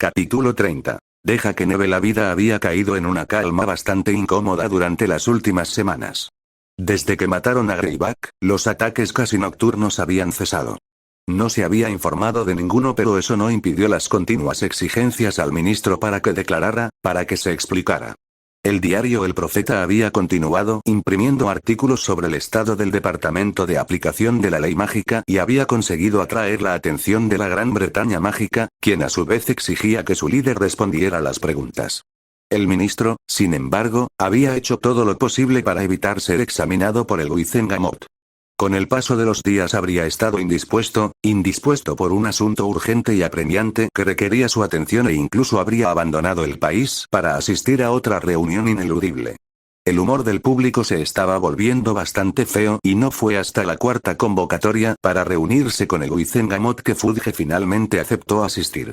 Capítulo 30. Deja que nieve. La vida había caído en una calma bastante incómoda durante las últimas semanas. Desde que mataron a Greyback, los ataques casi nocturnos habían cesado. No se había informado de ninguno, pero eso no impidió las continuas exigencias al ministro para que declarara, para que se explicara. El diario El Profeta había continuado imprimiendo artículos sobre el estado del Departamento de Aplicación de la Ley Mágica y había conseguido atraer la atención de la Gran Bretaña Mágica, quien a su vez exigía que su líder respondiera a las preguntas. El ministro, sin embargo, había hecho todo lo posible para evitar ser examinado por el Wizengamot. Con el paso de los días habría estado indispuesto por un asunto urgente y apremiante que requería su atención, e incluso habría abandonado el país para asistir a otra reunión ineludible. El humor del público se estaba volviendo bastante feo y no fue hasta la cuarta convocatoria para reunirse con el Wizengamot que Fudge finalmente aceptó asistir.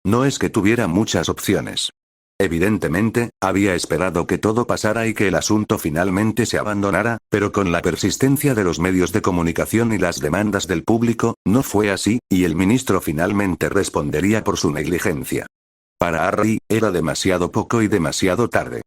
No es que tuviera muchas opciones. Evidentemente, había esperado que todo pasara y que el asunto finalmente se abandonara, pero con la persistencia de los medios de comunicación y las demandas del público, no fue así, y el ministro finalmente respondería por su negligencia. Para Harry, era demasiado poco y demasiado tarde.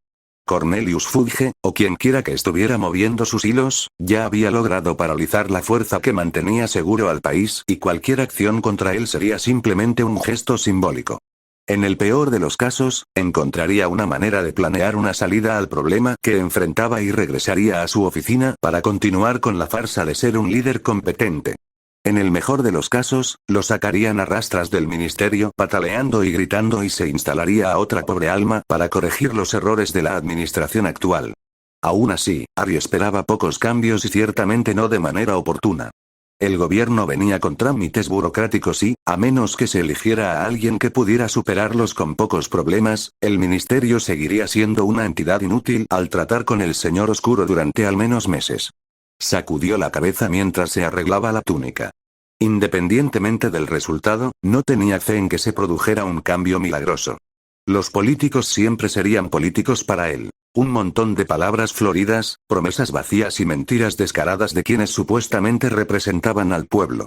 Cornelius Fudge, o quien quiera que estuviera moviendo sus hilos, ya había logrado paralizar la fuerza que mantenía seguro al país, y cualquier acción contra él sería simplemente un gesto simbólico. En el peor de los casos, encontraría una manera de planear una salida al problema que enfrentaba y regresaría a su oficina para continuar con la farsa de ser un líder competente. En el mejor de los casos, lo sacarían a rastras del ministerio pataleando y gritando y se instalaría a otra pobre alma para corregir los errores de la administración actual. Aún así, Harry esperaba pocos cambios y ciertamente no de manera oportuna. El gobierno venía con trámites burocráticos y, a menos que se eligiera a alguien que pudiera superarlos con pocos problemas, el ministerio seguiría siendo una entidad inútil al tratar con el Señor Oscuro durante al menos meses. Sacudió la cabeza mientras se arreglaba la túnica. Independientemente del resultado, no tenía fe en que se produjera un cambio milagroso. Los políticos siempre serían políticos para él. Un montón de palabras floridas, promesas vacías y mentiras descaradas de quienes supuestamente representaban al pueblo.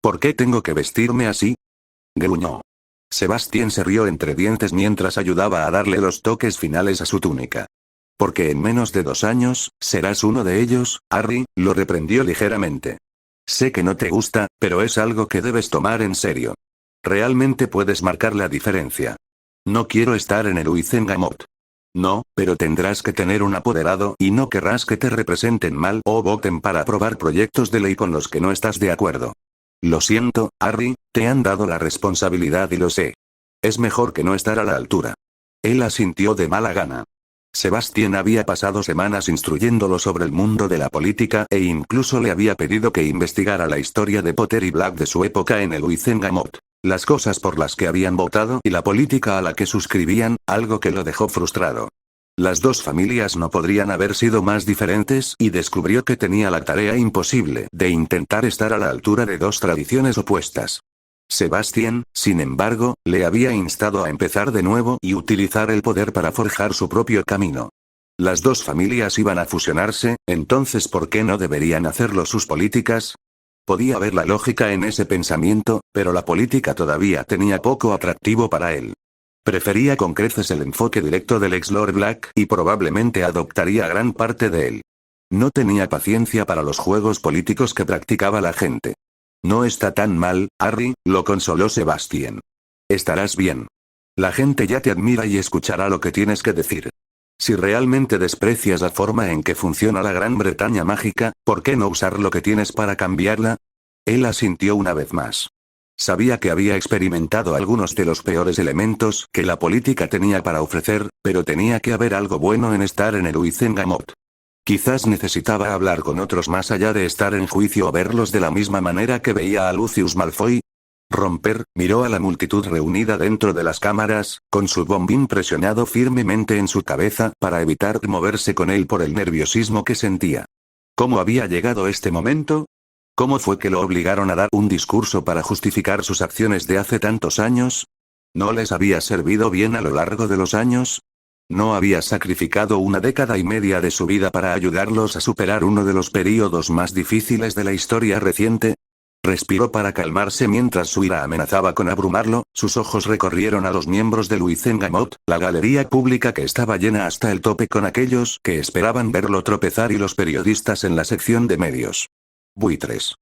¿Por qué tengo que vestirme así?, gruñó. Sebastián se rió entre dientes mientras ayudaba a darle los toques finales a su túnica. Porque en menos de 2 años, serás uno de ellos, Harry, lo reprendió ligeramente. Sé que no te gusta, pero es algo que debes tomar en serio. Realmente puedes marcar la diferencia. No quiero estar en el Wizengamot. No, pero tendrás que tener un apoderado y no querrás que te representen mal o voten para aprobar proyectos de ley con los que no estás de acuerdo. Lo siento, Harry, te han dado la responsabilidad y lo sé. Es mejor que no estar a la altura. Él asintió de mala gana. Sebastián había pasado semanas instruyéndolo sobre el mundo de la política e incluso le había pedido que investigara la historia de Potter y Black de su época en el Wizengamot. Las cosas por las que habían votado y la política a la que suscribían, algo que lo dejó frustrado. Las dos familias no podrían haber sido más diferentes y descubrió que tenía la tarea imposible de intentar estar a la altura de dos tradiciones opuestas. Sebastián, sin embargo, le había instado a empezar de nuevo y utilizar el poder para forjar su propio camino. Las dos familias iban a fusionarse, entonces ¿por qué no deberían hacerlo sus políticas? Podía ver la lógica en ese pensamiento, pero la política todavía tenía poco atractivo para él. Prefería con creces el enfoque directo del ex Lord Black y probablemente adoptaría gran parte de él. No tenía paciencia para los juegos políticos que practicaba la gente. No está tan mal, Harry, lo consoló Sebastián. Estarás bien. La gente ya te admira y escuchará lo que tienes que decir. Si realmente desprecias la forma en que funciona la Gran Bretaña Mágica, ¿por qué no usar lo que tienes para cambiarla? Él asintió una vez más. Sabía que había experimentado algunos de los peores elementos que la política tenía para ofrecer, pero tenía que haber algo bueno en estar en el Wizengamot. Quizás necesitaba hablar con otros más allá de estar en juicio o verlos de la misma manera que veía a Lucius Malfoy. Romper, miró a la multitud reunida dentro de las cámaras, con su bombín presionado firmemente en su cabeza para evitar moverse con él por el nerviosismo que sentía. ¿Cómo había llegado este momento? ¿Cómo fue que lo obligaron a dar un discurso para justificar sus acciones de hace tantos años? ¿No les había servido bien a lo largo de los años? ¿No había sacrificado 1 década y media de su vida para ayudarlos a superar uno de los períodos más difíciles de la historia reciente? Respiró para calmarse mientras su ira amenazaba con abrumarlo, sus ojos recorrieron a los miembros de Luizengamot, la galería pública que estaba llena hasta el tope con aquellos que esperaban verlo tropezar y los periodistas en la sección de medios. Buitres.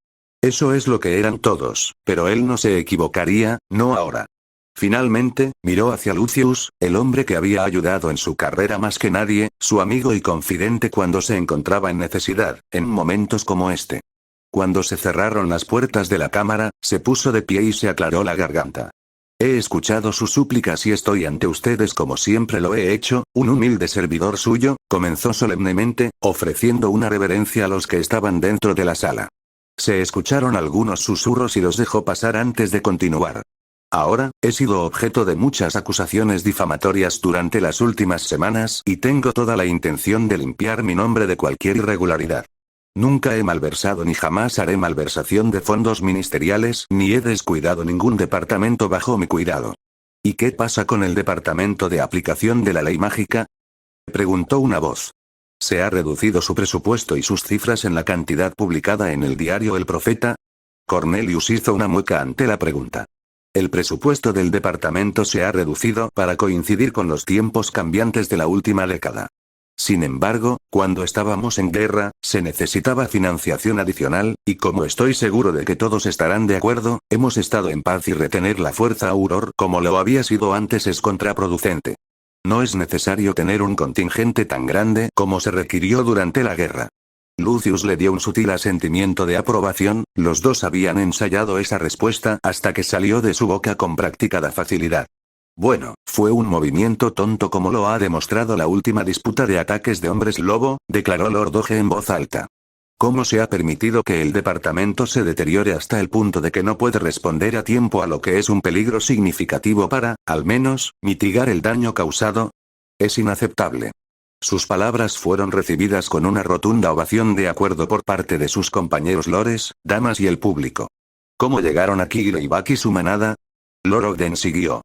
Eso es lo que eran todos, pero él no se equivocaría, no ahora. Finalmente, miró hacia Lucius, el hombre que había ayudado en su carrera más que nadie, su amigo y confidente cuando se encontraba en necesidad, en momentos como este. Cuando se cerraron las puertas de la cámara, se puso de pie y se aclaró la garganta. He escuchado sus súplicas y estoy ante ustedes como siempre lo he hecho, un humilde servidor suyo, comenzó solemnemente, ofreciendo una reverencia a los que estaban dentro de la sala. Se escucharon algunos susurros y los dejó pasar antes de continuar. Ahora, he sido objeto de muchas acusaciones difamatorias durante las últimas semanas y tengo toda la intención de limpiar mi nombre de cualquier irregularidad. Nunca he malversado ni jamás haré malversación de fondos ministeriales ni he descuidado ningún departamento bajo mi cuidado. ¿Y qué pasa con el departamento de aplicación de la ley mágica? Preguntó una voz. ¿Se ha reducido su presupuesto y sus cifras en la cantidad publicada en el diario El Profeta? Cornelius hizo una mueca ante la pregunta. El presupuesto del departamento se ha reducido para coincidir con los tiempos cambiantes de la última década. Sin embargo, cuando estábamos en guerra, se necesitaba financiación adicional, y como estoy seguro de que todos estarán de acuerdo, hemos estado en paz y retener la fuerza Auror como lo había sido antes es contraproducente. No es necesario tener un contingente tan grande como se requirió durante la guerra. Lucius le dio un sutil asentimiento de aprobación, los dos habían ensayado esa respuesta hasta que salió de su boca con practicada facilidad. Bueno, fue un movimiento tonto como lo ha demostrado la última disputa de ataques de hombres lobo, declaró Lord Doge en voz alta. ¿Cómo se ha permitido que el departamento se deteriore hasta el punto de que no puede responder a tiempo a lo que es un peligro significativo para, al menos, mitigar el daño causado? Es inaceptable. Sus palabras fueron recibidas con una rotunda ovación de acuerdo por parte de sus compañeros lores, damas y el público. ¿Cómo llegaron aquí Greyback y su manada? Lord Ogden siguió.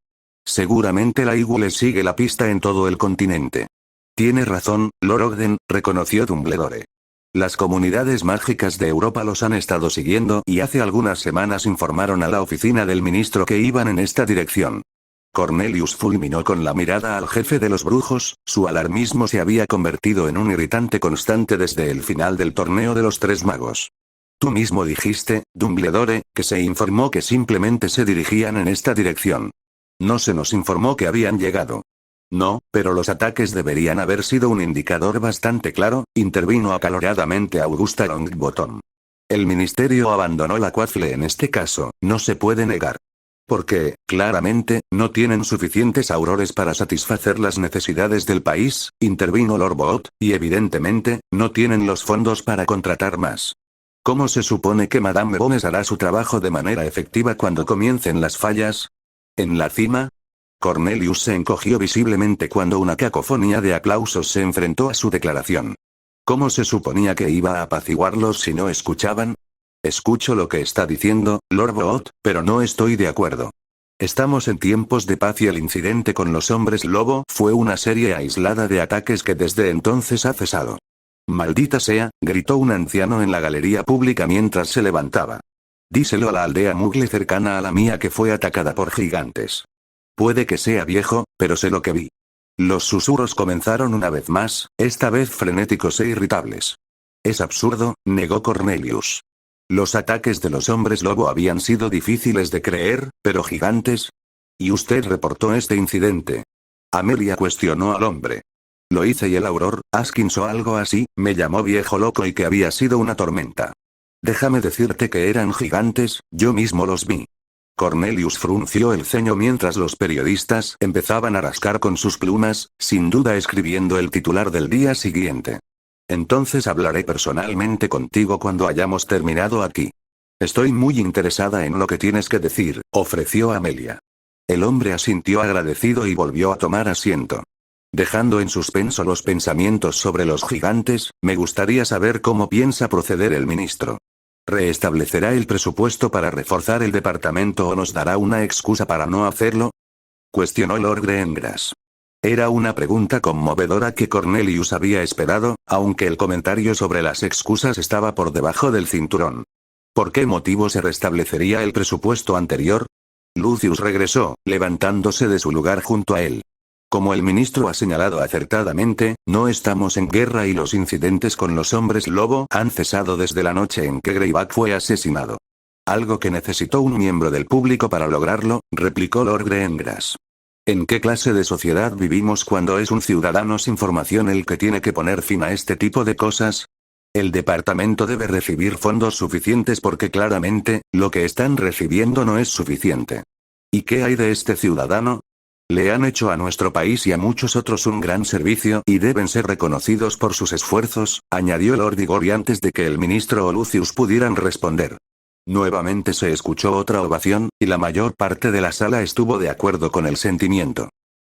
Seguramente la Igu les sigue la pista en todo el continente. Tiene razón, Lord Ogden, reconoció Dumbledore. Las comunidades mágicas de Europa los han estado siguiendo y hace algunas semanas informaron a la oficina del ministro que iban en esta dirección. Cornelius fulminó con la mirada al jefe de los brujos, su alarmismo se había convertido en un irritante constante desde el final del torneo de los tres magos. Tú mismo dijiste, Dumbledore, que se informó que simplemente se dirigían en esta dirección. No se nos informó que habían llegado. No, pero los ataques deberían haber sido un indicador bastante claro, intervino acaloradamente Augusta Longbottom. El ministerio abandonó la Quaffle en este caso, no se puede negar. Porque, claramente, no tienen suficientes aurores para satisfacer las necesidades del país, intervino Lord Boot, y evidentemente, no tienen los fondos para contratar más. ¿Cómo se supone que Madame Bones hará su trabajo de manera efectiva cuando comiencen las fallas? ¿En la cima? Cornelius se encogió visiblemente cuando una cacofonía de aplausos se enfrentó a su declaración. ¿Cómo se suponía que iba a apaciguarlos si no escuchaban? Escucho lo que está diciendo, Lord Boot, pero no estoy de acuerdo. Estamos en tiempos de paz y el incidente con los hombres lobo fue una serie aislada de ataques que desde entonces ha cesado. Maldita sea, gritó un anciano en la galería pública mientras se levantaba. Díselo a la aldea Mugle cercana a la mía que fue atacada por gigantes. Puede que sea viejo, pero sé lo que vi. Los susurros comenzaron una vez más, esta vez frenéticos e irritables. Es absurdo, negó Cornelius. Los ataques de los hombres lobo habían sido difíciles de creer, pero gigantes. ¿Y usted reportó este incidente? Amelia cuestionó al hombre. Lo hice y el Auror, Askins o algo así, me llamó viejo loco y que había sido una tormenta. Déjame decirte que eran gigantes, yo mismo los vi. Cornelius frunció el ceño mientras los periodistas empezaban a rascar con sus plumas, sin duda escribiendo el titular del día siguiente. Entonces hablaré personalmente contigo cuando hayamos terminado aquí. Estoy muy interesada en lo que tienes que decir, ofreció Amelia. El hombre asintió agradecido y volvió a tomar asiento. Dejando en suspenso los pensamientos sobre los gigantes, me gustaría saber cómo piensa proceder el ministro. ¿Reestablecerá el presupuesto para reforzar el departamento o nos dará una excusa para no hacerlo? Cuestionó Lord Greengrass. Era una pregunta conmovedora que Cornelius había esperado, aunque el comentario sobre las excusas estaba por debajo del cinturón. ¿Por qué motivo se restablecería el presupuesto anterior? Lucius regresó, levantándose de su lugar junto a él. Como el ministro ha señalado acertadamente, no estamos en guerra y los incidentes con los hombres lobo han cesado desde la noche en que Greyback fue asesinado. Algo que necesitó un miembro del público para lograrlo, replicó Lord Greengrass. ¿En qué clase de sociedad vivimos cuando es un ciudadano sin formación el que tiene que poner fin a este tipo de cosas? El departamento debe recibir fondos suficientes porque claramente, lo que están recibiendo no es suficiente. ¿Y qué hay de este ciudadano? Le han hecho a nuestro país y a muchos otros un gran servicio y deben ser reconocidos por sus esfuerzos, añadió Lord Igori antes de que el ministro o Lucius pudieran responder. Nuevamente se escuchó otra ovación, y la mayor parte de la sala estuvo de acuerdo con el sentimiento.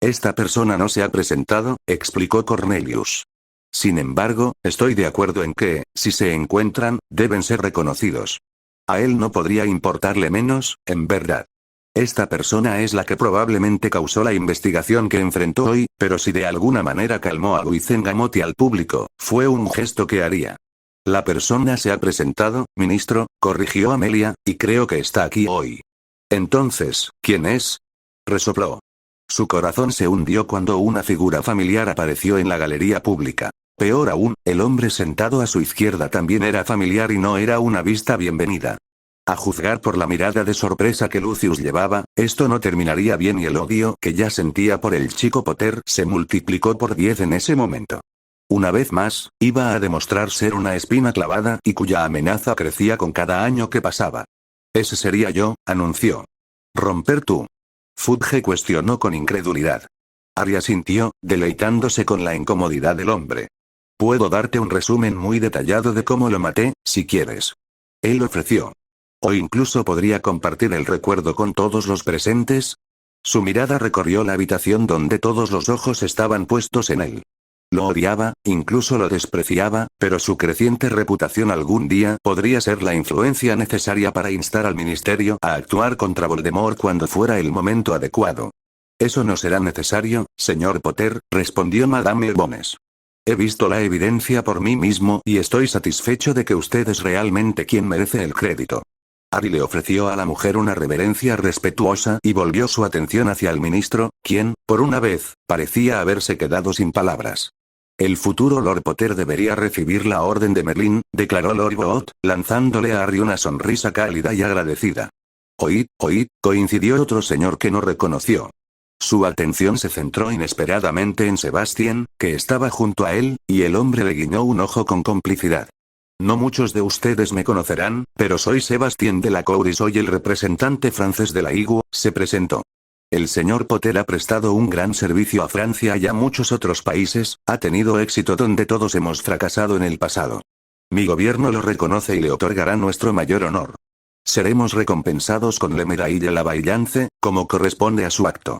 Esta persona no se ha presentado, explicó Cornelius. Sin embargo, estoy de acuerdo en que, si se encuentran, deben ser reconocidos. A él no podría importarle menos, en verdad. Esta persona es la que probablemente causó la investigación que enfrentó hoy, pero si de alguna manera calmó a Luizengamot y al público, fue un gesto que haría. La persona se ha presentado, ministro, corrigió Amelia, y creo que está aquí hoy. Entonces, ¿quién es? Resopló. Su corazón se hundió cuando una figura familiar apareció en la galería pública. Peor aún, el hombre sentado a su izquierda también era familiar y no era una vista bienvenida. A juzgar por la mirada de sorpresa que Lucius llevaba, esto no terminaría bien y el odio que ya sentía por el chico Potter se multiplicó por 10 en ese momento. Una vez más, iba a demostrar ser una espina clavada y cuya amenaza crecía con cada año que pasaba. Ese sería yo, anunció. ¿Romper tú? Fudge cuestionó con incredulidad. Arya sintió, deleitándose con la incomodidad del hombre. Puedo darte un resumen muy detallado de cómo lo maté, si quieres. Él ofreció. O incluso podría compartir el recuerdo con todos los presentes. Su mirada recorrió la habitación donde todos los ojos estaban puestos en él. Lo odiaba, incluso lo despreciaba, pero su creciente reputación algún día podría ser la influencia necesaria para instar al ministerio a actuar contra Voldemort cuando fuera el momento adecuado. Eso no será necesario, señor Potter, respondió Madame Bones. He visto la evidencia por mí mismo y estoy satisfecho de que usted es realmente quien merece el crédito. Harry le ofreció a la mujer una reverencia respetuosa y volvió su atención hacia el ministro, quien, por una vez, parecía haberse quedado sin palabras. El futuro Lord Potter debería recibir la orden de Merlín, declaró Lord Boot, lanzándole a Harry una sonrisa cálida y agradecida. Oíd, coincidió otro señor que no reconoció. Su atención se centró inesperadamente en Sebastián, que estaba junto a él, y el hombre le guiñó un ojo con complicidad. No muchos de ustedes me conocerán, pero soy Sebastián de la Cour y soy el representante francés de la IGU, se presentó. El señor Potter ha prestado un gran servicio a Francia y a muchos otros países, ha tenido éxito donde todos hemos fracasado en el pasado. Mi gobierno lo reconoce y le otorgará nuestro mayor honor. Seremos recompensados con le Médaille la Vaillance, como corresponde a su acto.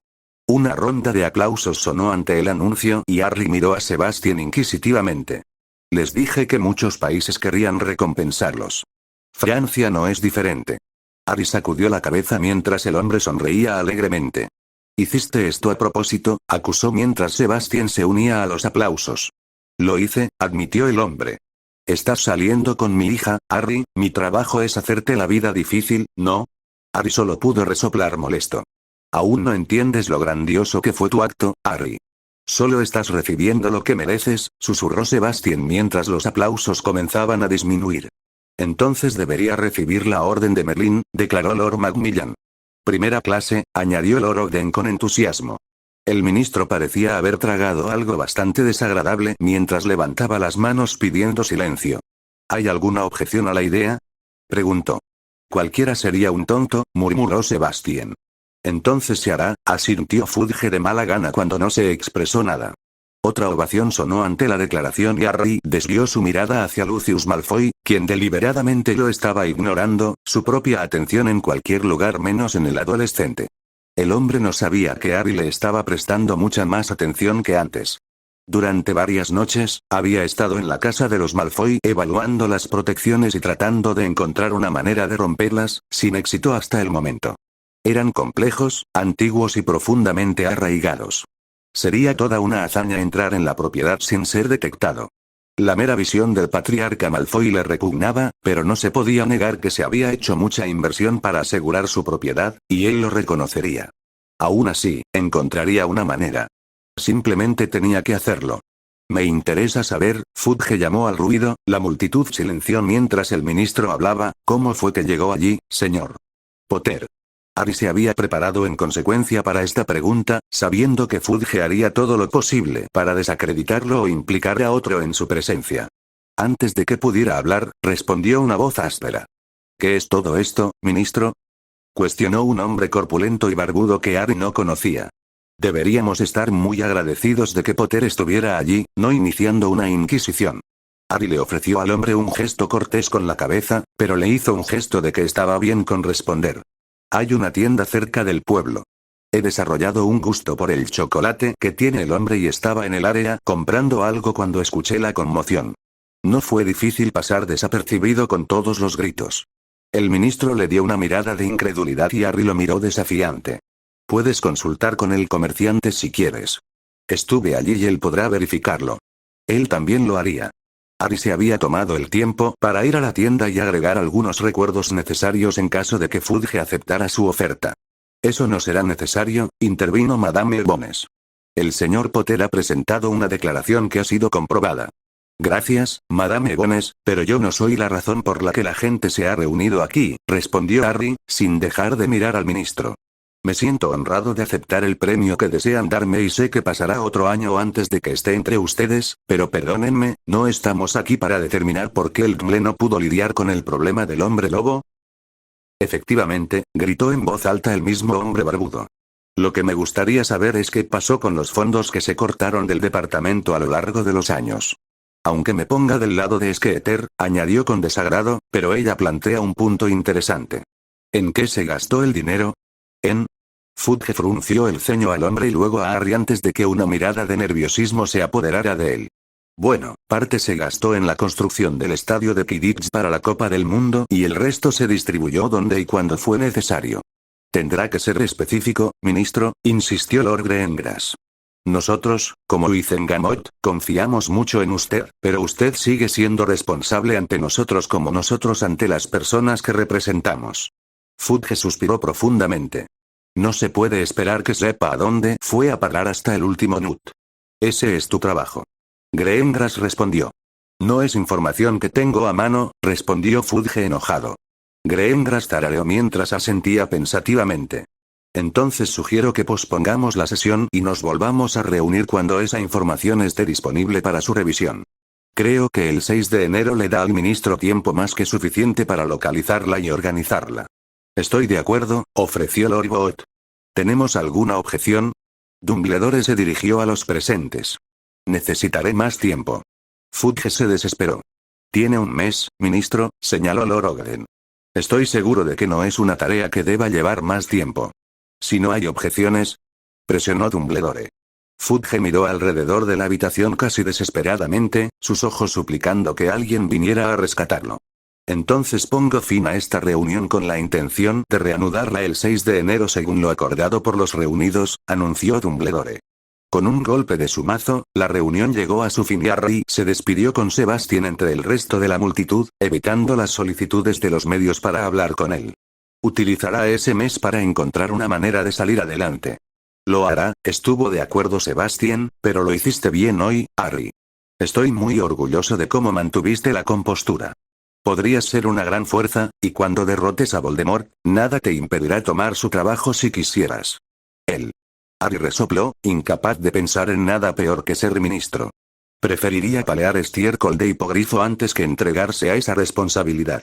Una ronda de aplausos sonó ante el anuncio y Harry miró a Sebastián inquisitivamente. Les dije que muchos países querrían recompensarlos. Francia no es diferente. Harry sacudió la cabeza mientras el hombre sonreía alegremente. ¿Hiciste esto a propósito?, acusó mientras Sebastián se unía a los aplausos. Lo hice, admitió el hombre. Estás saliendo con mi hija, Harry, mi trabajo es hacerte la vida difícil, ¿no? Harry solo pudo resoplar molesto. Aún no entiendes lo grandioso que fue tu acto, Harry. Solo estás recibiendo lo que mereces, susurró Sebastián mientras los aplausos comenzaban a disminuir. Entonces debería recibir la orden de Merlín, declaró Lord Macmillan. Primera clase, añadió Lord Ogden con entusiasmo. El ministro parecía haber tragado algo bastante desagradable mientras levantaba las manos pidiendo silencio. ¿Hay alguna objeción a la idea?, preguntó. Cualquiera sería un tonto, murmuró Sebastián. Entonces se hará, asintió Fudge de mala gana cuando no se expresó nada. Otra ovación sonó ante la declaración y Harry desvió su mirada hacia Lucius Malfoy, quien deliberadamente lo estaba ignorando, su propia atención en cualquier lugar menos en el adolescente. El hombre no sabía que Harry le estaba prestando mucha más atención que antes. Durante varias noches, había estado en la casa de los Malfoy evaluando las protecciones y tratando de encontrar una manera de romperlas, sin éxito hasta el momento. Eran complejos, antiguos y profundamente arraigados. Sería toda una hazaña entrar en la propiedad sin ser detectado. La mera visión del patriarca Malfoy le repugnaba, pero no se podía negar que se había hecho mucha inversión para asegurar su propiedad, y él lo reconocería. Aún así, encontraría una manera. Simplemente tenía que hacerlo. Me interesa saber, Fudge llamó al ruido, la multitud silenció mientras el ministro hablaba, ¿cómo fue que llegó allí, señor Potter? Harry se había preparado en consecuencia para esta pregunta, sabiendo que Fudge haría todo lo posible para desacreditarlo o implicar a otro en su presencia. Antes de que pudiera hablar, respondió una voz áspera. ¿Qué es todo esto, ministro? Cuestionó un hombre corpulento y barbudo que Harry no conocía. Deberíamos estar muy agradecidos de que Potter estuviera allí, no iniciando una inquisición. Harry le ofreció al hombre un gesto cortés con la cabeza, pero le hizo un gesto de que estaba bien con responder. Hay una tienda cerca del pueblo. He desarrollado un gusto por el chocolate que tiene el hombre y estaba en el área comprando algo cuando escuché la conmoción. No fue difícil pasar desapercibido con todos los gritos. El ministro le dio una mirada de incredulidad y Harry lo miró desafiante. Puedes consultar con el comerciante si quieres. Estuve allí y él podrá verificarlo. Él también lo haría. Harry se había tomado el tiempo para ir a la tienda y agregar algunos recuerdos necesarios en caso de que Fudge aceptara su oferta. Eso no será necesario, intervino Madame Bones. El señor Potter ha presentado una declaración que ha sido comprobada. Gracias, Madame Bones, pero yo no soy la razón por la que la gente se ha reunido aquí, respondió Harry, sin dejar de mirar al ministro. Me siento honrado de aceptar el premio que desean darme y sé que pasará otro año antes de que esté entre ustedes, pero perdónenme, ¿no estamos aquí para determinar por qué el Gimle no pudo lidiar con el problema del hombre lobo? Efectivamente, gritó en voz alta el mismo hombre barbudo. Lo que me gustaría saber es qué pasó con los fondos que se cortaron del departamento a lo largo de los años. Aunque me ponga del lado de Skeeter, añadió con desagrado, pero ella plantea un punto interesante. ¿En qué se gastó el dinero? Fudge frunció el ceño al hombre y luego a Harry antes de que una mirada de nerviosismo se apoderara de él. Bueno, parte se gastó en la construcción del estadio de Quidditch para la Copa del Mundo y el resto se distribuyó donde y cuando fue necesario. Tendrá que ser específico, ministro, insistió Lord Greengrass. Nosotros, como Wizengamot, confiamos mucho en usted, pero usted sigue siendo responsable ante nosotros como nosotros ante las personas que representamos. Fudge suspiró profundamente. No se puede esperar que sepa a dónde fue a parar hasta el último nut. Ese es tu trabajo. Greengrass respondió. No es información que tengo a mano, respondió Fudge enojado. Greengrass tarareó mientras asentía pensativamente. Entonces sugiero que pospongamos la sesión y nos volvamos a reunir cuando esa información esté disponible para su revisión. Creo que el 6 de enero le da al ministro tiempo más que suficiente para localizarla y organizarla. Estoy de acuerdo, ofreció Lord Bot. ¿Tenemos alguna objeción? Dumbledore se dirigió a los presentes. Necesitaré más tiempo. Fudge se desesperó. Tiene un mes, ministro, señaló Lord Ogden. Estoy seguro de que no es una tarea que deba llevar más tiempo. Si no hay objeciones, presionó Dumbledore. Fudge miró alrededor de la habitación casi desesperadamente, sus ojos suplicando que alguien viniera a rescatarlo. Entonces pongo fin a esta reunión con la intención de reanudarla el 6 de enero según lo acordado por los reunidos, anunció Dumbledore. Con un golpe de su mazo, la reunión llegó a su fin y Harry se despidió con Sebastian entre el resto de la multitud, evitando las solicitudes de los medios para hablar con él. Utilizará ese mes para encontrar una manera de salir adelante. Lo hará, estuvo de acuerdo Sebastian, pero lo hiciste bien hoy, Harry. Estoy muy orgulloso de cómo mantuviste la compostura. Podrías ser una gran fuerza, y cuando derrotes a Voldemort, nada te impedirá tomar su trabajo si quisieras. Él. Harry resopló, incapaz de pensar en nada peor que ser ministro. Preferiría palear estiércol de hipogrifo antes que entregarse a esa responsabilidad.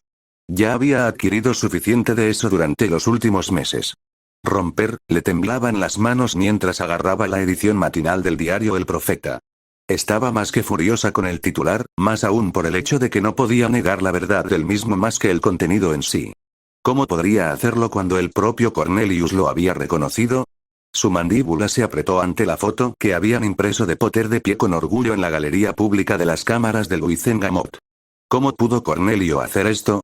Ya había adquirido suficiente de eso durante los últimos meses. Romper, le temblaban las manos mientras agarraba la edición matinal del diario El Profeta. Estaba más que furiosa con el titular, más aún por el hecho de que no podía negar la verdad del mismo más que el contenido en sí. ¿Cómo podría hacerlo cuando el propio Cornelius lo había reconocido? Su mandíbula se apretó ante la foto que habían impreso de Potter de pie con orgullo en la galería pública de las cámaras del Wizengamot. ¿Cómo pudo Cornelio hacer esto?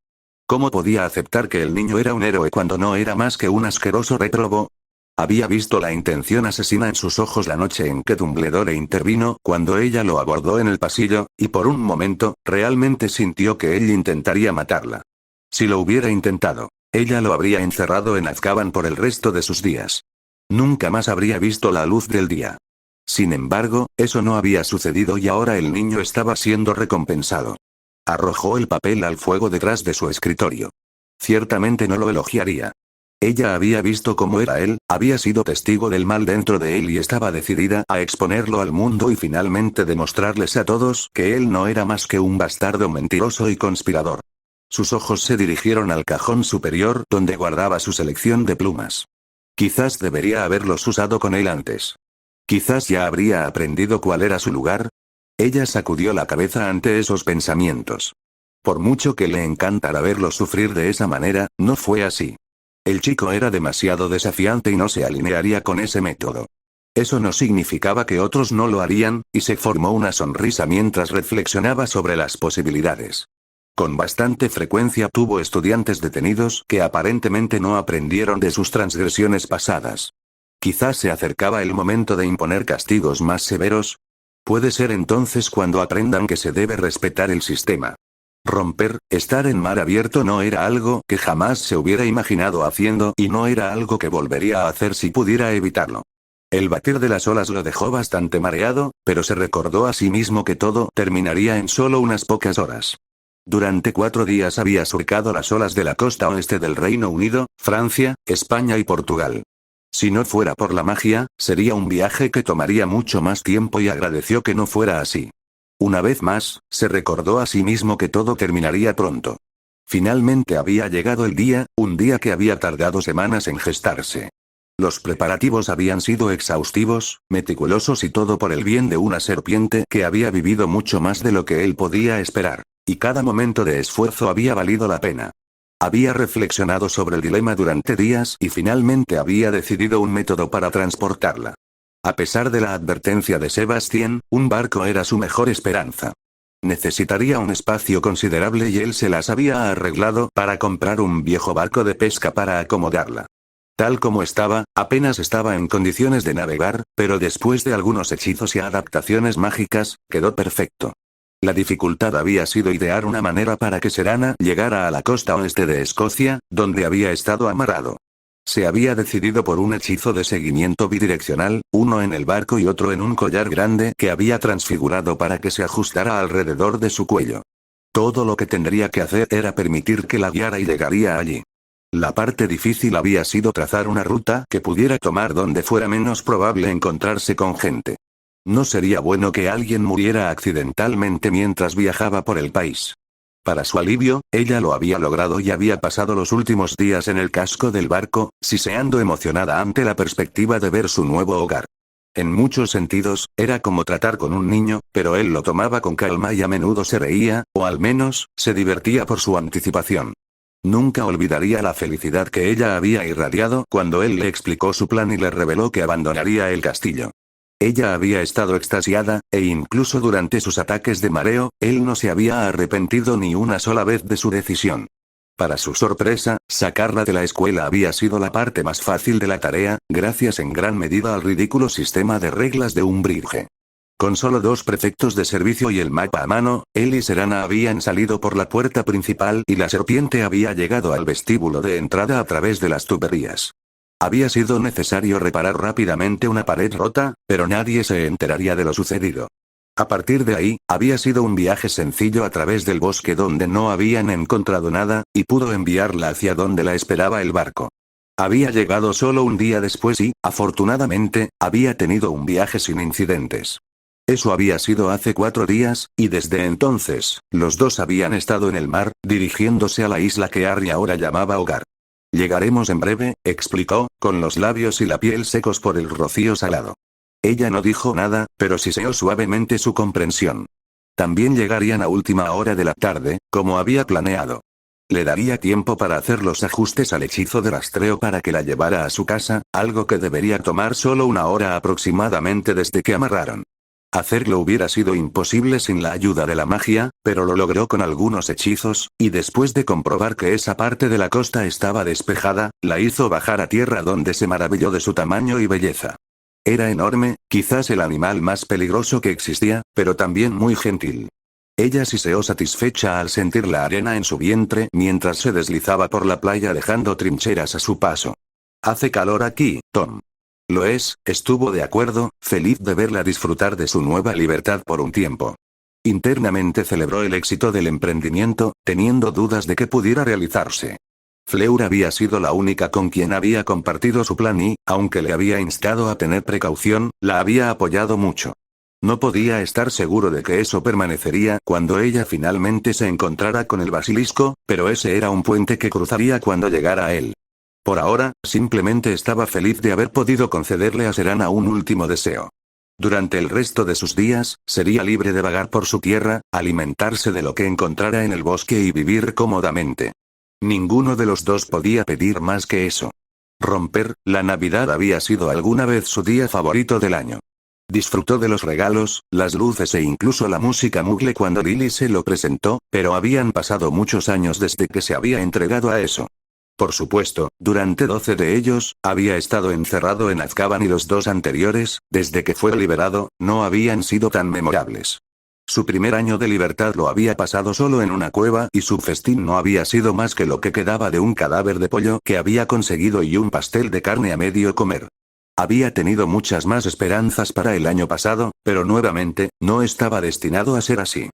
¿Cómo podía aceptar que el niño era un héroe cuando no era más que un asqueroso réprobo? Había visto la intención asesina en sus ojos la noche en que Dumbledore intervino cuando ella lo abordó en el pasillo, y por un momento, realmente sintió que él intentaría matarla. Si lo hubiera intentado, ella lo habría encerrado en Azkaban por el resto de sus días. Nunca más habría visto la luz del día. Sin embargo, eso no había sucedido y ahora el niño estaba siendo recompensado. Arrojó el papel al fuego detrás de su escritorio. Ciertamente no lo elogiaría. Ella había visto cómo era él, había sido testigo del mal dentro de él y estaba decidida a exponerlo al mundo y finalmente demostrarles a todos que él no era más que un bastardo mentiroso y conspirador. Sus ojos se dirigieron al cajón superior donde guardaba su selección de plumas. Quizás debería haberlos usado con él antes. Quizás ya habría aprendido cuál era su lugar. Ella sacudió la cabeza ante esos pensamientos. Por mucho que le encantara verlo sufrir de esa manera, no fue así. El chico era demasiado desafiante y no se alinearía con ese método. Eso no significaba que otros no lo harían, y se formó una sonrisa mientras reflexionaba sobre las posibilidades. Con bastante frecuencia tuvo estudiantes detenidos que aparentemente no aprendieron de sus transgresiones pasadas. Quizás se acercaba el momento de imponer castigos más severos. Puede ser entonces cuando aprendan que se debe respetar el sistema. Estar en mar abierto no era algo que jamás se hubiera imaginado haciendo y no era algo que volvería a hacer si pudiera evitarlo. El batir de las olas lo dejó bastante mareado, pero se recordó a sí mismo que todo terminaría en solo unas pocas horas. Durante 4 días había surcado las olas de la costa oeste del Reino Unido, Francia, España y Portugal. Si no fuera por la magia, sería un viaje que tomaría mucho más tiempo y agradeció que no fuera así. Una vez más, se recordó a sí mismo que todo terminaría pronto. Finalmente había llegado el día, un día que había tardado semanas en gestarse. Los preparativos habían sido exhaustivos, meticulosos y todo por el bien de una serpiente que había vivido mucho más de lo que él podía esperar. Y cada momento de esfuerzo había valido la pena. Había reflexionado sobre el dilema durante días y finalmente había decidido un método para transportarla. A pesar de la advertencia de Sebastián, un barco era su mejor esperanza. Necesitaría un espacio considerable y él se las había arreglado para comprar un viejo barco de pesca para acomodarla. Tal como estaba, apenas estaba en condiciones de navegar, pero después de algunos hechizos y adaptaciones mágicas, quedó perfecto. La dificultad había sido idear una manera para que Serana llegara a la costa oeste de Escocia, donde había estado amarrado. Se había decidido por un hechizo de seguimiento bidireccional, uno en el barco y otro en un collar grande que había transfigurado para que se ajustara alrededor de su cuello. Todo lo que tendría que hacer era permitir que la guiara y llegaría allí. La parte difícil había sido trazar una ruta que pudiera tomar donde fuera menos probable encontrarse con gente. No sería bueno que alguien muriera accidentalmente mientras viajaba por el país. Para su alivio, ella lo había logrado y había pasado los últimos días en el casco del barco, siseando emocionada ante la perspectiva de ver su nuevo hogar. En muchos sentidos, era como tratar con un niño, pero él lo tomaba con calma y a menudo se reía, o al menos, se divertía por su anticipación. Nunca olvidaría la felicidad que ella había irradiado cuando él le explicó su plan y le reveló que abandonaría el castillo. Ella había estado extasiada, e incluso durante sus ataques de mareo, él no se había arrepentido ni una sola vez de su decisión. Para su sorpresa, sacarla de la escuela había sido la parte más fácil de la tarea, gracias en gran medida al ridículo sistema de reglas de Umbridge. Con solo 2 prefectos de servicio y el mapa a mano, él y Serana habían salido por la puerta principal y la serpiente había llegado al vestíbulo de entrada a través de las tuberías. Había sido necesario reparar rápidamente una pared rota, pero nadie se enteraría de lo sucedido. A partir de ahí, había sido un viaje sencillo a través del bosque donde no habían encontrado nada, y pudo enviarla hacia donde la esperaba el barco. Había llegado solo un día después y, afortunadamente, había tenido un viaje sin incidentes. Eso había sido hace 4 días, y desde entonces, los dos habían estado en el mar, dirigiéndose a la isla que Harry ahora llamaba hogar. Llegaremos en breve, explicó, con los labios y la piel secos por el rocío salado. Ella no dijo nada, pero siseó suavemente su comprensión. También llegarían a última hora de la tarde, como había planeado. Le daría tiempo para hacer los ajustes al hechizo de rastreo para que la llevara a su casa, algo que debería tomar solo 1 hora aproximadamente desde que amarraron. Hacerlo hubiera sido imposible sin la ayuda de la magia, pero lo logró con algunos hechizos, y después de comprobar que esa parte de la costa estaba despejada, la hizo bajar a tierra donde se maravilló de su tamaño y belleza. Era enorme, quizás el animal más peligroso que existía, pero también muy gentil. Ella siseó satisfecha al sentir la arena en su vientre mientras se deslizaba por la playa dejando trincheras a su paso. Hace calor aquí, Tom. Lo es, estuvo de acuerdo, feliz de verla disfrutar de su nueva libertad por un tiempo. Internamente celebró el éxito del emprendimiento, teniendo dudas de que pudiera realizarse. Fleur había sido la única con quien había compartido su plan y, aunque le había instado a tener precaución, la había apoyado mucho. No podía estar seguro de que eso permanecería cuando ella finalmente se encontrara con el basilisco, pero ese era un puente que cruzaría cuando llegara a él. Por ahora, simplemente estaba feliz de haber podido concederle a Serana un último deseo. Durante el resto de sus días, sería libre de vagar por su tierra, alimentarse de lo que encontrara en el bosque y vivir cómodamente. Ninguno de los dos podía pedir más que eso. Romper, la Navidad había sido alguna vez su día favorito del año. Disfrutó de los regalos, las luces e incluso la música Mugle cuando Lily se lo presentó, pero habían pasado muchos años desde que se había entregado a eso. Por supuesto, durante 12 de ellos, había estado encerrado en Azkaban y los 2 anteriores, desde que fue liberado, no habían sido tan memorables. Su primer año de libertad lo había pasado solo en una cueva y su festín no había sido más que lo que quedaba de un cadáver de pollo que había conseguido y un pastel de carne a medio comer. Había tenido muchas más esperanzas para el año pasado, pero nuevamente, no estaba destinado a ser así.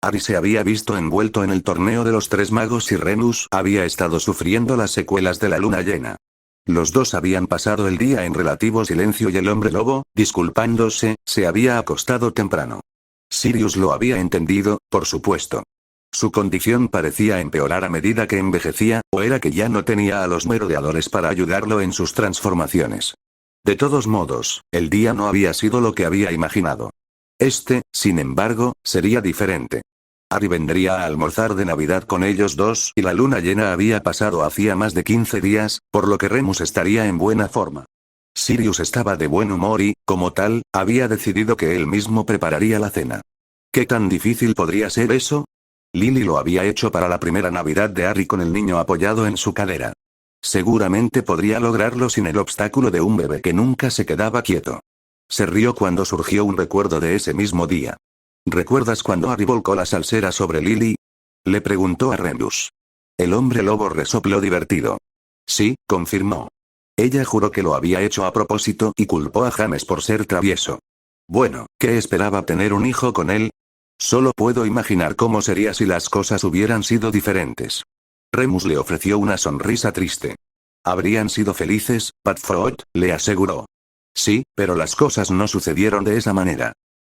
Harry se había visto envuelto en el torneo de los 3 magos y Remus había estado sufriendo las secuelas de la luna llena. Los dos habían pasado el día en relativo silencio y el hombre lobo, disculpándose, se había acostado temprano. Sirius lo había entendido, por supuesto. Su condición parecía empeorar a medida que envejecía, o era que ya no tenía a los merodeadores para ayudarlo en sus transformaciones. De todos modos, el día no había sido lo que había imaginado. Sin embargo, sería diferente. Harry vendría a almorzar de Navidad con ellos dos y la luna llena había pasado hacía más de 15 días, por lo que Remus estaría en buena forma. Sirius estaba de buen humor y, como tal, había decidido que él mismo prepararía la cena. ¿Qué tan difícil podría ser eso? Lily lo había hecho para la primera Navidad de Harry con el niño apoyado en su cadera. Seguramente podría lograrlo sin el obstáculo de un bebé que nunca se quedaba quieto. Se rió cuando surgió un recuerdo de ese mismo día. ¿Recuerdas cuando Harry volcó la salsera sobre Lily? Le preguntó a Remus. El hombre lobo resopló divertido. Sí, confirmó. Ella juró que lo había hecho a propósito y culpó a James por ser travieso. Bueno, ¿qué esperaba tener un hijo con él? Solo puedo imaginar cómo sería si las cosas hubieran sido diferentes. Remus le ofreció una sonrisa triste. Habrían sido felices, Padfoot, le aseguró. Sí, pero las cosas no sucedieron de esa manera.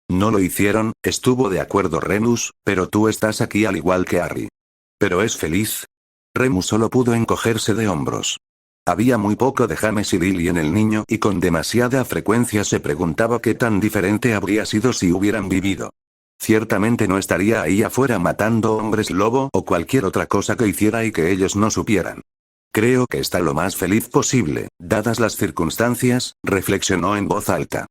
No lo hicieron, estuvo de acuerdo Remus, pero tú estás aquí al igual que Harry. ¿Pero es feliz? Remus solo pudo encogerse de hombros. Había muy poco de James y Lily en el niño y con demasiada frecuencia se preguntaba qué tan diferente habría sido si hubieran vivido. Ciertamente no estaría ahí afuera matando hombres lobo o cualquier otra cosa que hiciera y que ellos no supieran. Creo que está lo más feliz posible, dadas las circunstancias, reflexionó en voz alta.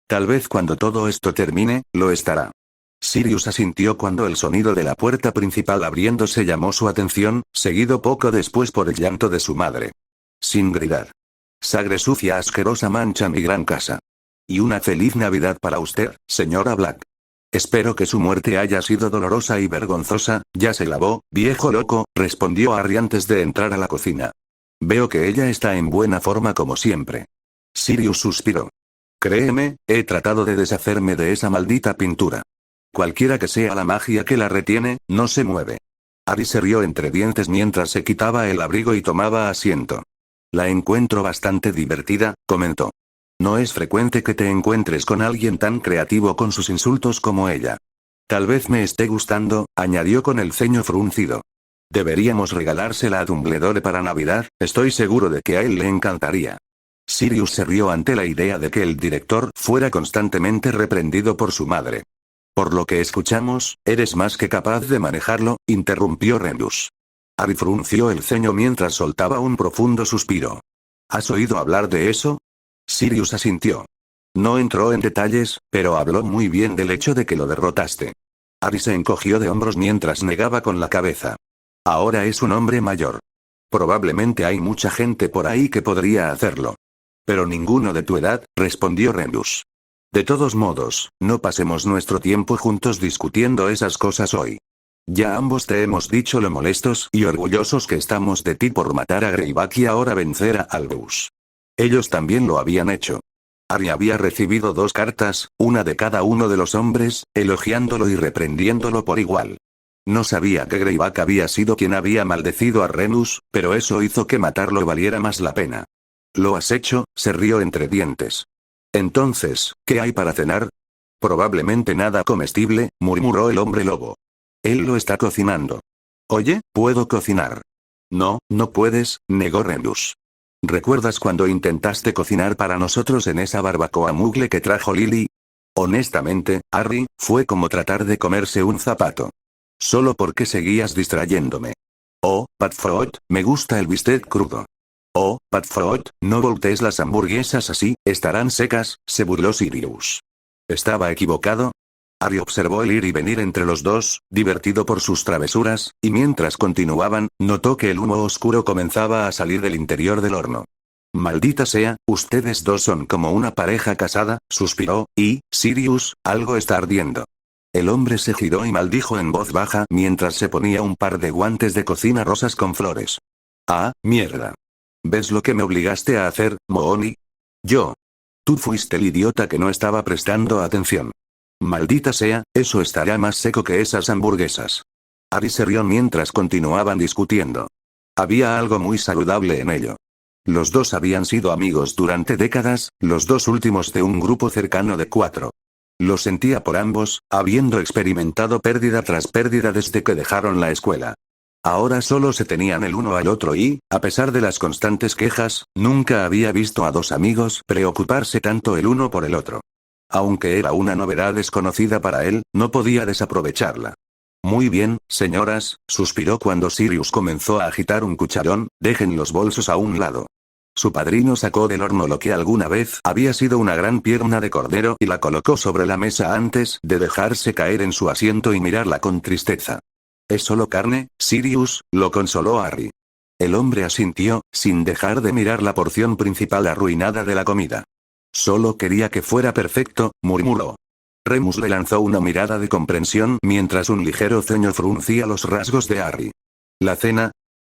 Tal vez cuando todo esto termine, lo estará. Sirius asintió cuando el sonido de la puerta principal abriéndose llamó su atención, seguido poco después por el llanto de su madre. Sin gritar. Sangre sucia asquerosa mancha mi gran casa. Y una feliz Navidad para usted, señora Black. Espero que su muerte haya sido dolorosa y vergonzosa. Ya se lavó, viejo loco, respondió Harry antes de entrar a la cocina. Veo que ella está en buena forma como siempre. Sirius suspiró. Créeme, he tratado de deshacerme de esa maldita pintura. Cualquiera que sea la magia que la retiene, no se mueve. Harry se rió entre dientes mientras se quitaba el abrigo y tomaba asiento. La encuentro bastante divertida, comentó. No es frecuente que te encuentres con alguien tan creativo con sus insultos como ella. Tal vez me esté gustando, añadió con el ceño fruncido. Deberíamos regalársela a Dumbledore para Navidad, estoy seguro de que a él le encantaría. Sirius se rió ante la idea de que el director fuera constantemente reprendido por su madre. Por lo que escuchamos, eres más que capaz de manejarlo, interrumpió Remus. Harry frunció el ceño mientras soltaba un profundo suspiro. ¿Has oído hablar de eso? Sirius asintió. No entró en detalles, pero habló muy bien del hecho de que lo derrotaste. Ari se encogió de hombros mientras negaba con la cabeza. Ahora es un hombre mayor. Probablemente hay mucha gente por ahí que podría hacerlo. Pero ninguno de tu edad, respondió Rendus. De todos modos, no pasemos nuestro tiempo juntos discutiendo esas cosas hoy. Ya ambos te hemos dicho lo molestos y orgullosos que estamos de ti por matar a Greyback y ahora vencer a Albus. Ellos también lo habían hecho. Ari había recibido 2 cartas, una de cada uno de los hombres, elogiándolo y reprendiéndolo por igual. No sabía que Greyback había sido quien había maldecido a Renus, pero eso hizo que matarlo valiera más la pena. ¿Lo has hecho?, se rió entre dientes. Entonces, ¿qué hay para cenar? Probablemente nada comestible, murmuró el hombre lobo. Él lo está cocinando. Oye, ¿puedo cocinar? No, no puedes, negó Renus. ¿Recuerdas cuando intentaste cocinar para nosotros en esa barbacoa mugle que trajo Lily? Honestamente, Harry, fue como tratar de comerse un zapato. Solo porque seguías distrayéndome. Oh, Padfoot, me gusta el bistec crudo. Oh, Padfoot, no voltees las hamburguesas así, estarán secas, se burló Sirius. ¿Estaba equivocado? Harry observó el ir y venir entre los dos, divertido por sus travesuras, y mientras continuaban, notó que el humo oscuro comenzaba a salir del interior del horno. Maldita sea, ustedes dos son como una pareja casada, suspiró, y, Sirius, algo está ardiendo. El hombre se giró y maldijo en voz baja mientras se ponía un par de guantes de cocina rosas con flores. Ah, mierda. ¿Ves lo que me obligaste a hacer, Mooni? Yo. Tú fuiste el idiota que no estaba prestando atención. Maldita sea, eso estará más seco que esas hamburguesas. Harry se rió mientras continuaban discutiendo. Había algo muy saludable en ello. Los dos habían sido amigos durante décadas, los dos últimos de un grupo cercano de 4. Lo sentía por ambos, habiendo experimentado pérdida tras pérdida desde que dejaron la escuela. Ahora solo se tenían el uno al otro y, a pesar de las constantes quejas, nunca había visto a 2 amigos preocuparse tanto el uno por el otro. Aunque era una novedad desconocida para él, no podía desaprovecharla. Muy bien, señoras, suspiró cuando Sirius comenzó a agitar un cucharón, dejen los bolsos a un lado. Su padrino sacó del horno lo que alguna vez había sido una gran pierna de cordero y la colocó sobre la mesa antes de dejarse caer en su asiento y mirarla con tristeza. ¿Es solo carne, Sirius?, lo consoló Harry. El hombre asintió, sin dejar de mirar la porción principal arruinada de la comida. Solo quería que fuera perfecto, murmuró. Remus le lanzó una mirada de comprensión mientras un ligero ceño fruncía los rasgos de Harry. ¿La cena?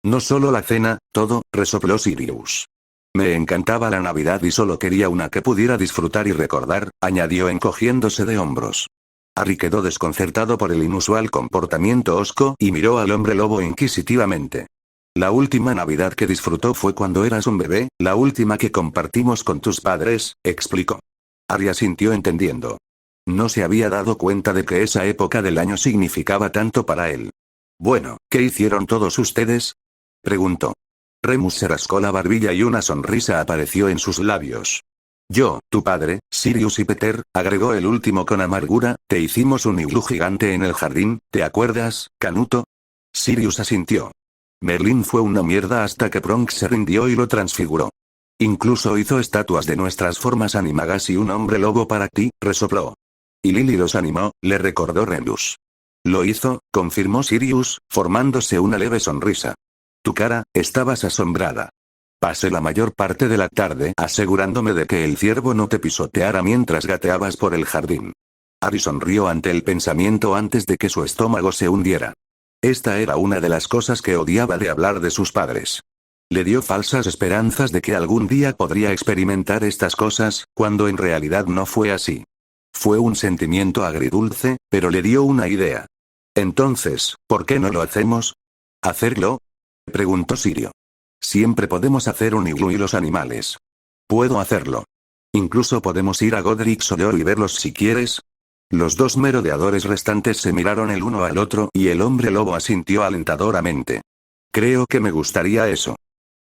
No solo la cena, todo, resopló Sirius. Me encantaba la Navidad y solo quería una que pudiera disfrutar y recordar, añadió encogiéndose de hombros. Harry quedó desconcertado por el inusual comportamiento hosco y miró al hombre lobo inquisitivamente. La última Navidad que disfrutó fue cuando eras un bebé, la última que compartimos con tus padres, explicó. Harry asintió entendiendo. No se había dado cuenta de que esa época del año significaba tanto para él. Bueno, ¿qué hicieron todos ustedes?, preguntó. Remus se rascó la barbilla y una sonrisa apareció en sus labios. Yo, tu padre, Sirius y Peter, agregó el último con amargura, te hicimos un iglú gigante en el jardín, ¿te acuerdas, Canuto? Sirius asintió. Merlin fue una mierda hasta que Bronx se rindió y lo transfiguró. Incluso hizo estatuas de nuestras formas animagas y un hombre lobo para ti, resopló. Y Lily los animó, le recordó Rendus. Lo hizo, confirmó Sirius, formándose una leve sonrisa. Tu cara, estabas asombrada. Pasé la mayor parte de la tarde asegurándome de que el ciervo no te pisoteara mientras gateabas por el jardín. Harry sonrió ante el pensamiento antes de que su estómago se hundiera. Esta era una de las cosas que odiaba de hablar de sus padres. Le dio falsas esperanzas de que algún día podría experimentar estas cosas, cuando en realidad no fue así. Fue un sentimiento agridulce, pero le dio una idea. Entonces, ¿por qué no lo hacemos? ¿Hacerlo?, preguntó Sirio. Siempre podemos hacer un iglú y los animales. Puedo hacerlo. Incluso podemos ir a Godric Hollow y verlos si quieres. Los 2 merodeadores restantes se miraron el uno al otro y el hombre lobo asintió alentadoramente. Creo que me gustaría eso.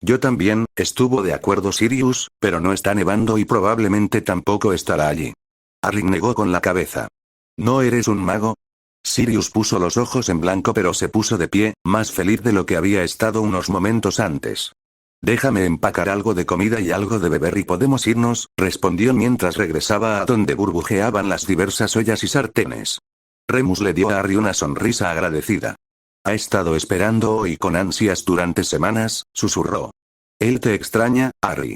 Yo también, estuvo de acuerdo Sirius, pero no está nevando y probablemente tampoco estará allí. Harry negó con la cabeza. ¿No eres un mago? Sirius puso los ojos en blanco pero se puso de pie, más feliz de lo que había estado unos momentos antes. Déjame empacar algo de comida y algo de beber y podemos irnos, respondió mientras regresaba a donde burbujeaban las diversas ollas y sartenes. Remus le dio a Harry una sonrisa agradecida. Ha estado esperando hoy con ansias durante semanas, susurró. Él te extraña, Harry.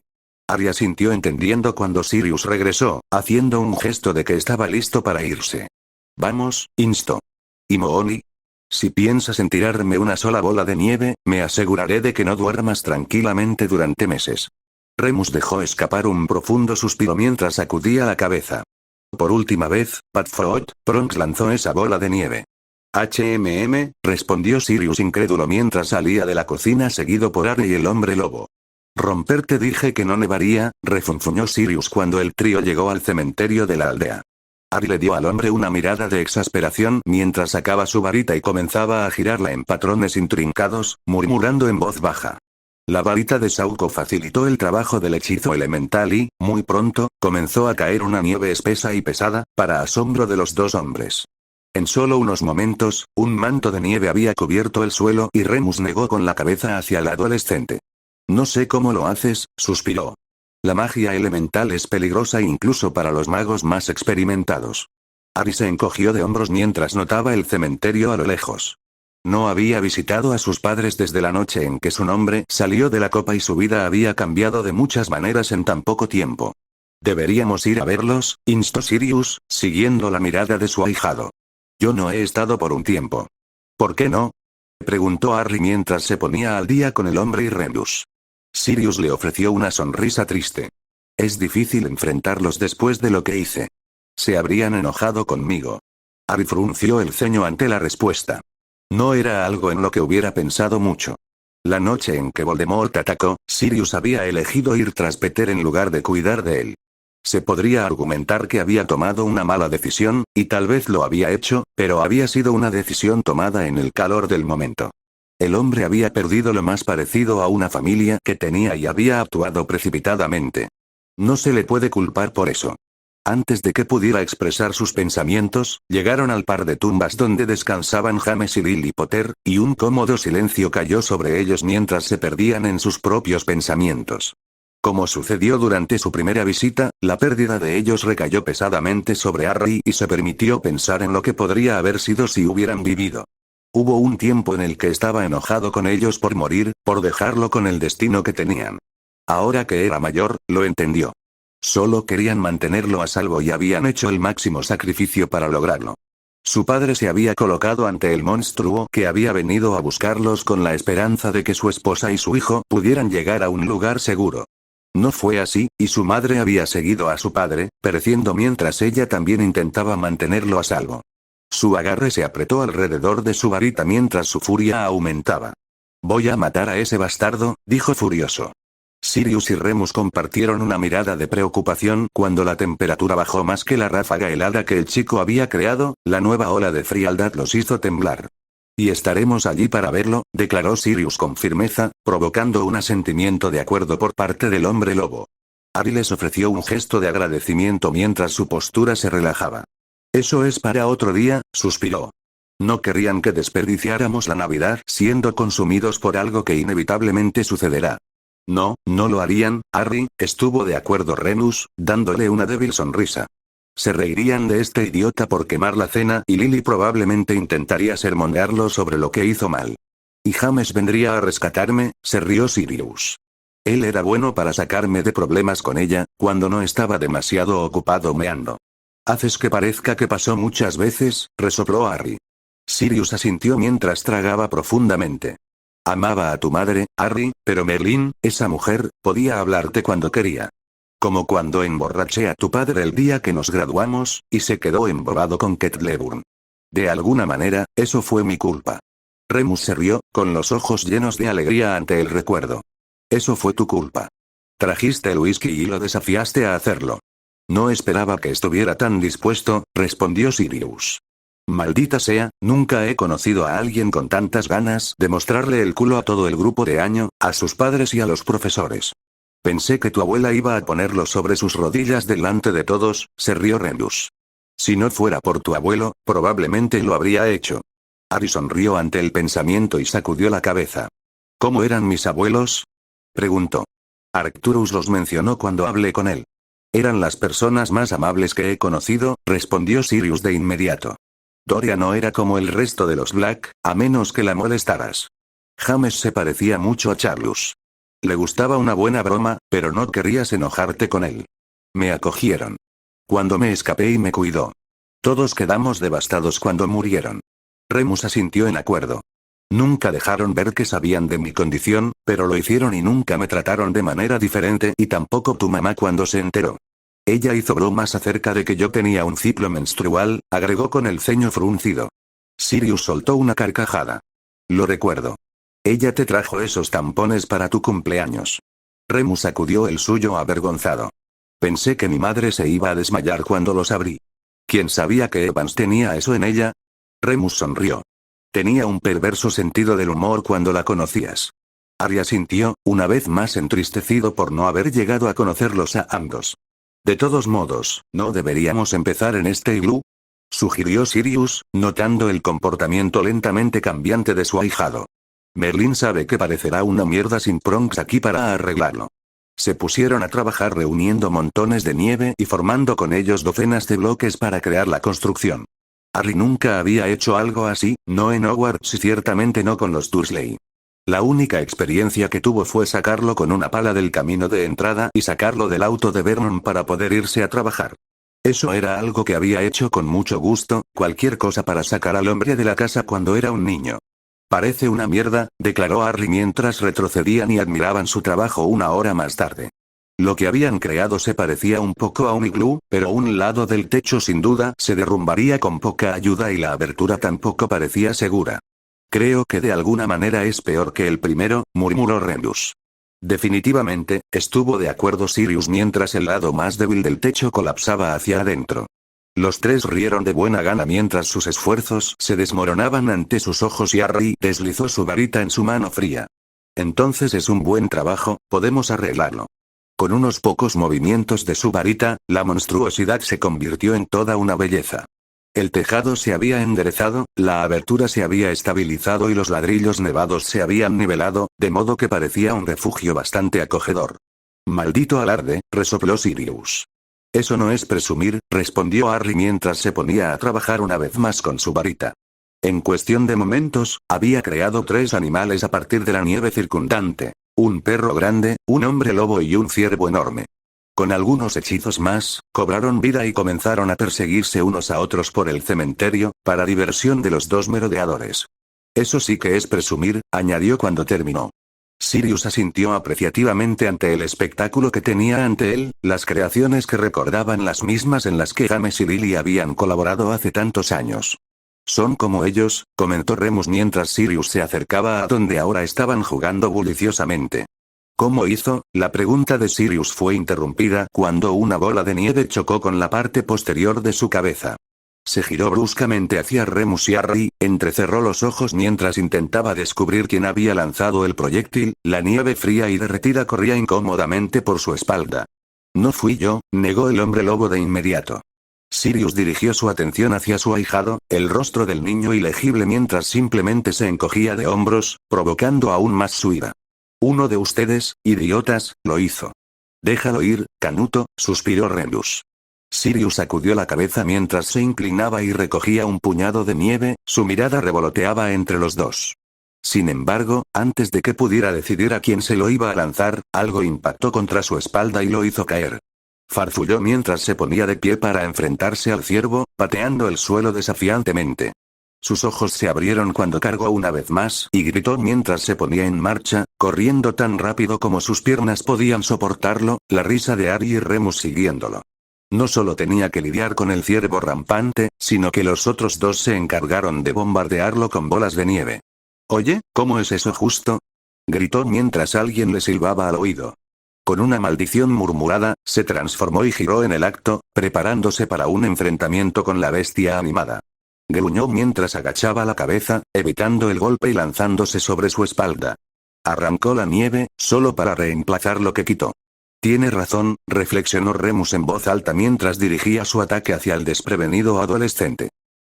Harry asintió entendiendo cuando Sirius regresó, haciendo un gesto de que estaba listo para irse. Vamos, instó. ¿Y Mooni? Si piensas en tirarme una sola bola de nieve, me aseguraré de que no duermas tranquilamente durante meses. Remus dejó escapar un profundo suspiro mientras sacudía la cabeza. Por última vez, Padfoot, Pronks lanzó esa bola de nieve. Respondió Sirius incrédulo mientras salía de la cocina seguido por Harry y el hombre lobo. Romperte dije que no nevaría, refunfuñó Sirius cuando el trío llegó al cementerio de la aldea. Harry le dio al hombre una mirada de exasperación mientras sacaba su varita y comenzaba a girarla en patrones intrincados, murmurando en voz baja. La varita de Sauco facilitó el trabajo del hechizo elemental y, muy pronto, comenzó a caer una nieve espesa y pesada, para asombro de los dos hombres. En solo unos momentos, un manto de nieve había cubierto el suelo y Remus negó con la cabeza hacia el adolescente. No sé cómo lo haces, suspiró. La magia elemental es peligrosa incluso para los magos más experimentados. Harry se encogió de hombros mientras notaba el cementerio a lo lejos. No había visitado a sus padres desde la noche en que su nombre salió de la copa y su vida había cambiado de muchas maneras en tan poco tiempo. Deberíamos ir a verlos, instó Sirius, siguiendo la mirada de su ahijado. Yo no he estado por un tiempo. ¿Por qué no? Preguntó Harry mientras se ponía al día con el hombre y Remus. Sirius le ofreció una sonrisa triste. Es difícil enfrentarlos después de lo que hice. Se habrían enojado conmigo. Harry frunció el ceño ante la respuesta. No era algo en lo que hubiera pensado mucho. La noche en que Voldemort atacó, Sirius había elegido ir tras Peter en lugar de cuidar de él. Se podría argumentar que había tomado una mala decisión, y tal vez lo había hecho, pero había sido una decisión tomada en el calor del momento. El hombre había perdido lo más parecido a una familia que tenía y había actuado precipitadamente. No se le puede culpar por eso. Antes de que pudiera expresar sus pensamientos, llegaron al par de tumbas donde descansaban James y Lily Potter, y un cómodo silencio cayó sobre ellos mientras se perdían en sus propios pensamientos. Como sucedió durante su primera visita, la pérdida de ellos recayó pesadamente sobre Harry y se permitió pensar en lo que podría haber sido si hubieran vivido. Hubo un tiempo en el que estaba enojado con ellos por morir, por dejarlo con el destino que tenían. Ahora que era mayor, lo entendió. Solo querían mantenerlo a salvo y habían hecho el máximo sacrificio para lograrlo. Su padre se había colocado ante el monstruo que había venido a buscarlos con la esperanza de que su esposa y su hijo pudieran llegar a un lugar seguro. No fue así, y su madre había seguido a su padre, pereciendo mientras ella también intentaba mantenerlo a salvo. Su agarre se apretó alrededor de su varita mientras su furia aumentaba. Voy a matar a ese bastardo, dijo furioso. Sirius y Remus compartieron una mirada de preocupación cuando la temperatura bajó más que la ráfaga helada que el chico había creado, la nueva ola de frialdad los hizo temblar. Y estaremos allí para verlo, declaró Sirius con firmeza, provocando un asentimiento de acuerdo por parte del hombre lobo. Harry les ofreció un gesto de agradecimiento mientras su postura se relajaba. Eso es para otro día, suspiró. No querrían que desperdiciáramos la Navidad siendo consumidos por algo que inevitablemente sucederá. No, no lo harían, Harry, estuvo de acuerdo Remus, dándole una débil sonrisa. Se reirían de este idiota por quemar la cena y Lily probablemente intentaría sermonearlo sobre lo que hizo mal. Y James vendría a rescatarme, se rió Sirius. Él era bueno para sacarme de problemas con ella, cuando no estaba demasiado ocupado meando. Haces que parezca que pasó muchas veces, resopló Harry. Sirius asintió mientras tragaba profundamente. Amaba a tu madre, Harry, pero Merlin, esa mujer, podía hablarte cuando quería. Como cuando emborraché a tu padre el día que nos graduamos, y se quedó embobado con Ketleburn. De alguna manera, eso fue mi culpa. Remus se rió, con los ojos llenos de alegría ante el recuerdo. Eso fue tu culpa. Trajiste el whisky y lo desafiaste a hacerlo. No esperaba que estuviera tan dispuesto, respondió Sirius. Maldita sea, nunca he conocido a alguien con tantas ganas de mostrarle el culo a todo el grupo de año, a sus padres y a los profesores. Pensé que tu abuela iba a ponerlo sobre sus rodillas delante de todos, se rió Remus. Si no fuera por tu abuelo, probablemente lo habría hecho. Harry sonrió ante el pensamiento y sacudió la cabeza. ¿Cómo eran mis abuelos? Preguntó. Arcturus los mencionó cuando hablé con él. Eran las personas más amables que he conocido, respondió Sirius de inmediato. Doria no era como el resto de los Black, a menos que la molestaras. James se parecía mucho a Charlus. Le gustaba una buena broma, pero no querrías enojarte con él. Me acogieron. Cuando me escapé y me cuidó. Todos quedamos devastados cuando murieron. Remus asintió en acuerdo. Nunca dejaron ver que sabían de mi condición, pero lo hicieron y nunca me trataron de manera diferente y tampoco tu mamá cuando se enteró. Ella hizo bromas acerca de que yo tenía un ciclo menstrual, agregó con el ceño fruncido. Sirius soltó una carcajada. Lo recuerdo. Ella te trajo esos tampones para tu cumpleaños. Remus sacudió el suyo avergonzado. Pensé que mi madre se iba a desmayar cuando los abrí. ¿Quién sabía que Evans tenía eso en ella? Remus sonrió. Tenía un perverso sentido del humor cuando la conocías. Arya sintió, una vez más entristecido por no haber llegado a conocerlos a ambos. De todos modos, ¿no deberíamos empezar en este iglú? Sugirió Sirius, notando el comportamiento lentamente cambiante de su ahijado. Merlin sabe que parecerá una mierda sin Prongs aquí para arreglarlo. Se pusieron a trabajar reuniendo montones de nieve y formando con ellos docenas de bloques para crear la construcción. Harry nunca había hecho algo así, no en Hogwarts y ciertamente no con los Dursley. La única experiencia que tuvo fue sacarlo con una pala del camino de entrada y sacarlo del auto de Vernon para poder irse a trabajar. Eso era algo que había hecho con mucho gusto, cualquier cosa para sacar al hombre de la casa cuando era un niño. Parece una mierda, declaró Harry mientras retrocedían y admiraban su trabajo una hora más tarde. Lo que habían creado se parecía un poco a un iglú, pero un lado del techo sin duda se derrumbaría con poca ayuda y la abertura tampoco parecía segura. Creo que de alguna manera es peor que el primero, murmuró Remus. Definitivamente, estuvo de acuerdo Sirius mientras el lado más débil del techo colapsaba hacia adentro. Los tres rieron de buena gana mientras sus esfuerzos se desmoronaban ante sus ojos y Harry deslizó su varita en su mano fría. Entonces es un buen trabajo, podemos arreglarlo. Con unos pocos movimientos de su varita, la monstruosidad se convirtió en toda una belleza. El tejado se había enderezado, la abertura se había estabilizado y los ladrillos nevados se habían nivelado, de modo que parecía un refugio bastante acogedor. Maldito alarde, resopló Sirius. Eso no es presumir, respondió Harry mientras se ponía a trabajar una vez más con su varita. En cuestión de momentos, había creado 3 animales a partir de la nieve circundante. Un perro grande, un hombre lobo y un ciervo enorme. Con algunos hechizos más, cobraron vida y comenzaron a perseguirse unos a otros por el cementerio, para diversión de los 2 merodeadores. Eso sí que es presumir, añadió cuando terminó. Sirius asintió apreciativamente ante el espectáculo que tenía ante él, las creaciones que recordaban las mismas en las que James y Lily habían colaborado hace tantos años. Son como ellos, comentó Remus mientras Sirius se acercaba a donde ahora estaban jugando buliciosamente. ¿Cómo hizo? La pregunta de Sirius fue interrumpida cuando una bola de nieve chocó con la parte posterior de su cabeza. Se giró bruscamente hacia Remus y Harry, entrecerró los ojos mientras intentaba descubrir quién había lanzado el proyectil, la nieve fría y derretida corría incómodamente por su espalda. No fui yo, negó el hombre lobo de inmediato. Sirius dirigió su atención hacia su ahijado, el rostro del niño ilegible mientras simplemente se encogía de hombros, provocando aún más su ira. Uno de ustedes, idiotas, lo hizo. Déjalo ir, Canuto, suspiró Remus. Sirius sacudió la cabeza mientras se inclinaba y recogía un puñado de nieve, su mirada revoloteaba entre los dos. Sin embargo, antes de que pudiera decidir a quién se lo iba a lanzar, algo impactó contra su espalda y lo hizo caer. Farfulló mientras se ponía de pie para enfrentarse al ciervo, pateando el suelo desafiantemente. Sus ojos se abrieron cuando cargó una vez más y gritó mientras se ponía en marcha, corriendo tan rápido como sus piernas podían soportarlo, la risa de Harry y Remus siguiéndolo. No solo tenía que lidiar con el ciervo rampante, sino que los otros 2 se encargaron de bombardearlo con bolas de nieve. «Oye, ¿cómo es eso justo?», gritó mientras alguien le silbaba al oído. Con una maldición murmurada, se transformó y giró en el acto, preparándose para un enfrentamiento con la bestia animada. Gruñó mientras agachaba la cabeza, evitando el golpe y lanzándose sobre su espalda. Arrancó la nieve, solo para reemplazar lo que quitó. Tiene razón, reflexionó Remus en voz alta mientras dirigía su ataque hacia el desprevenido adolescente.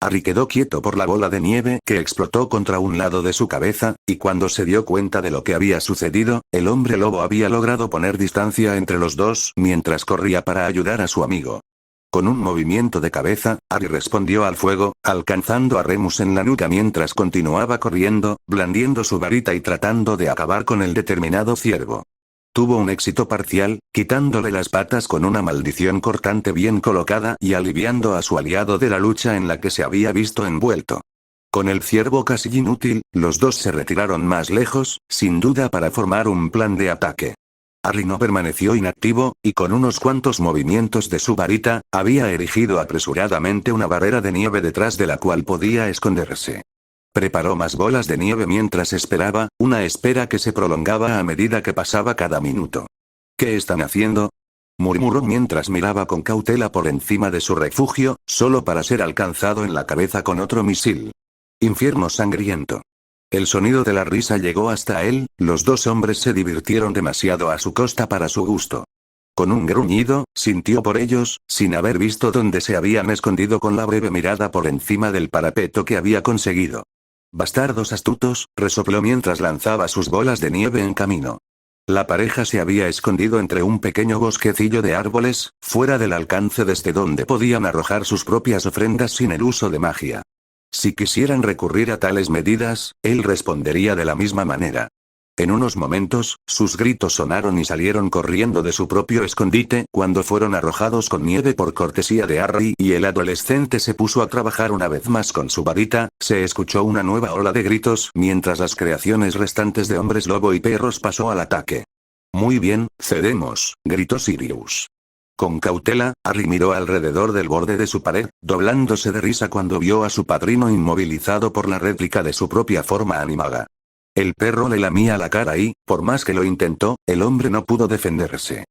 Harry quedó quieto por la bola de nieve que explotó contra un lado de su cabeza, y cuando se dio cuenta de lo que había sucedido, el hombre lobo había logrado poner distancia entre los dos mientras corría para ayudar a su amigo. Con un movimiento de cabeza, Harry respondió al fuego, alcanzando a Remus en la nuca mientras continuaba corriendo, blandiendo su varita y tratando de acabar con el determinado ciervo. Tuvo un éxito parcial, quitándole las patas con una maldición cortante bien colocada y aliviando a su aliado de la lucha en la que se había visto envuelto. Con el ciervo casi inútil, los dos se retiraron más lejos, sin duda para formar un plan de ataque. Harry no permaneció inactivo, y con unos cuantos movimientos de su varita, había erigido apresuradamente una barrera de nieve detrás de la cual podía esconderse. Preparó más bolas de nieve mientras esperaba, una espera que se prolongaba a medida que pasaba cada minuto. ¿Qué están haciendo?, murmuró mientras miraba con cautela por encima de su refugio, solo para ser alcanzado en la cabeza con otro misil. Infierno sangriento. El sonido de la risa llegó hasta él, los dos hombres se divirtieron demasiado a su costa para su gusto. Con un gruñido, sintió por ellos, sin haber visto dónde se habían escondido con la breve mirada por encima del parapeto que había conseguido. Bastardos astutos, resopló mientras lanzaba sus bolas de nieve en camino. La pareja se había escondido entre un pequeño bosquecillo de árboles, fuera del alcance desde donde podían arrojar sus propias ofrendas sin el uso de magia. Si quisieran recurrir a tales medidas, él respondería de la misma manera. En unos momentos, sus gritos sonaron y salieron corriendo de su propio escondite cuando fueron arrojados con nieve por cortesía de Harry y el adolescente se puso a trabajar una vez más con su varita. Se escuchó una nueva ola de gritos mientras las creaciones restantes de hombres lobo y perros pasó al ataque. Muy bien, cedemos, gritó Sirius. Con cautela, Harry miró alrededor del borde de su pared, doblándose de risa cuando vio a su padrino inmovilizado por la réplica de su propia forma animada. El perro le lamía la cara y, por más que lo intentó, el hombre no pudo defenderse.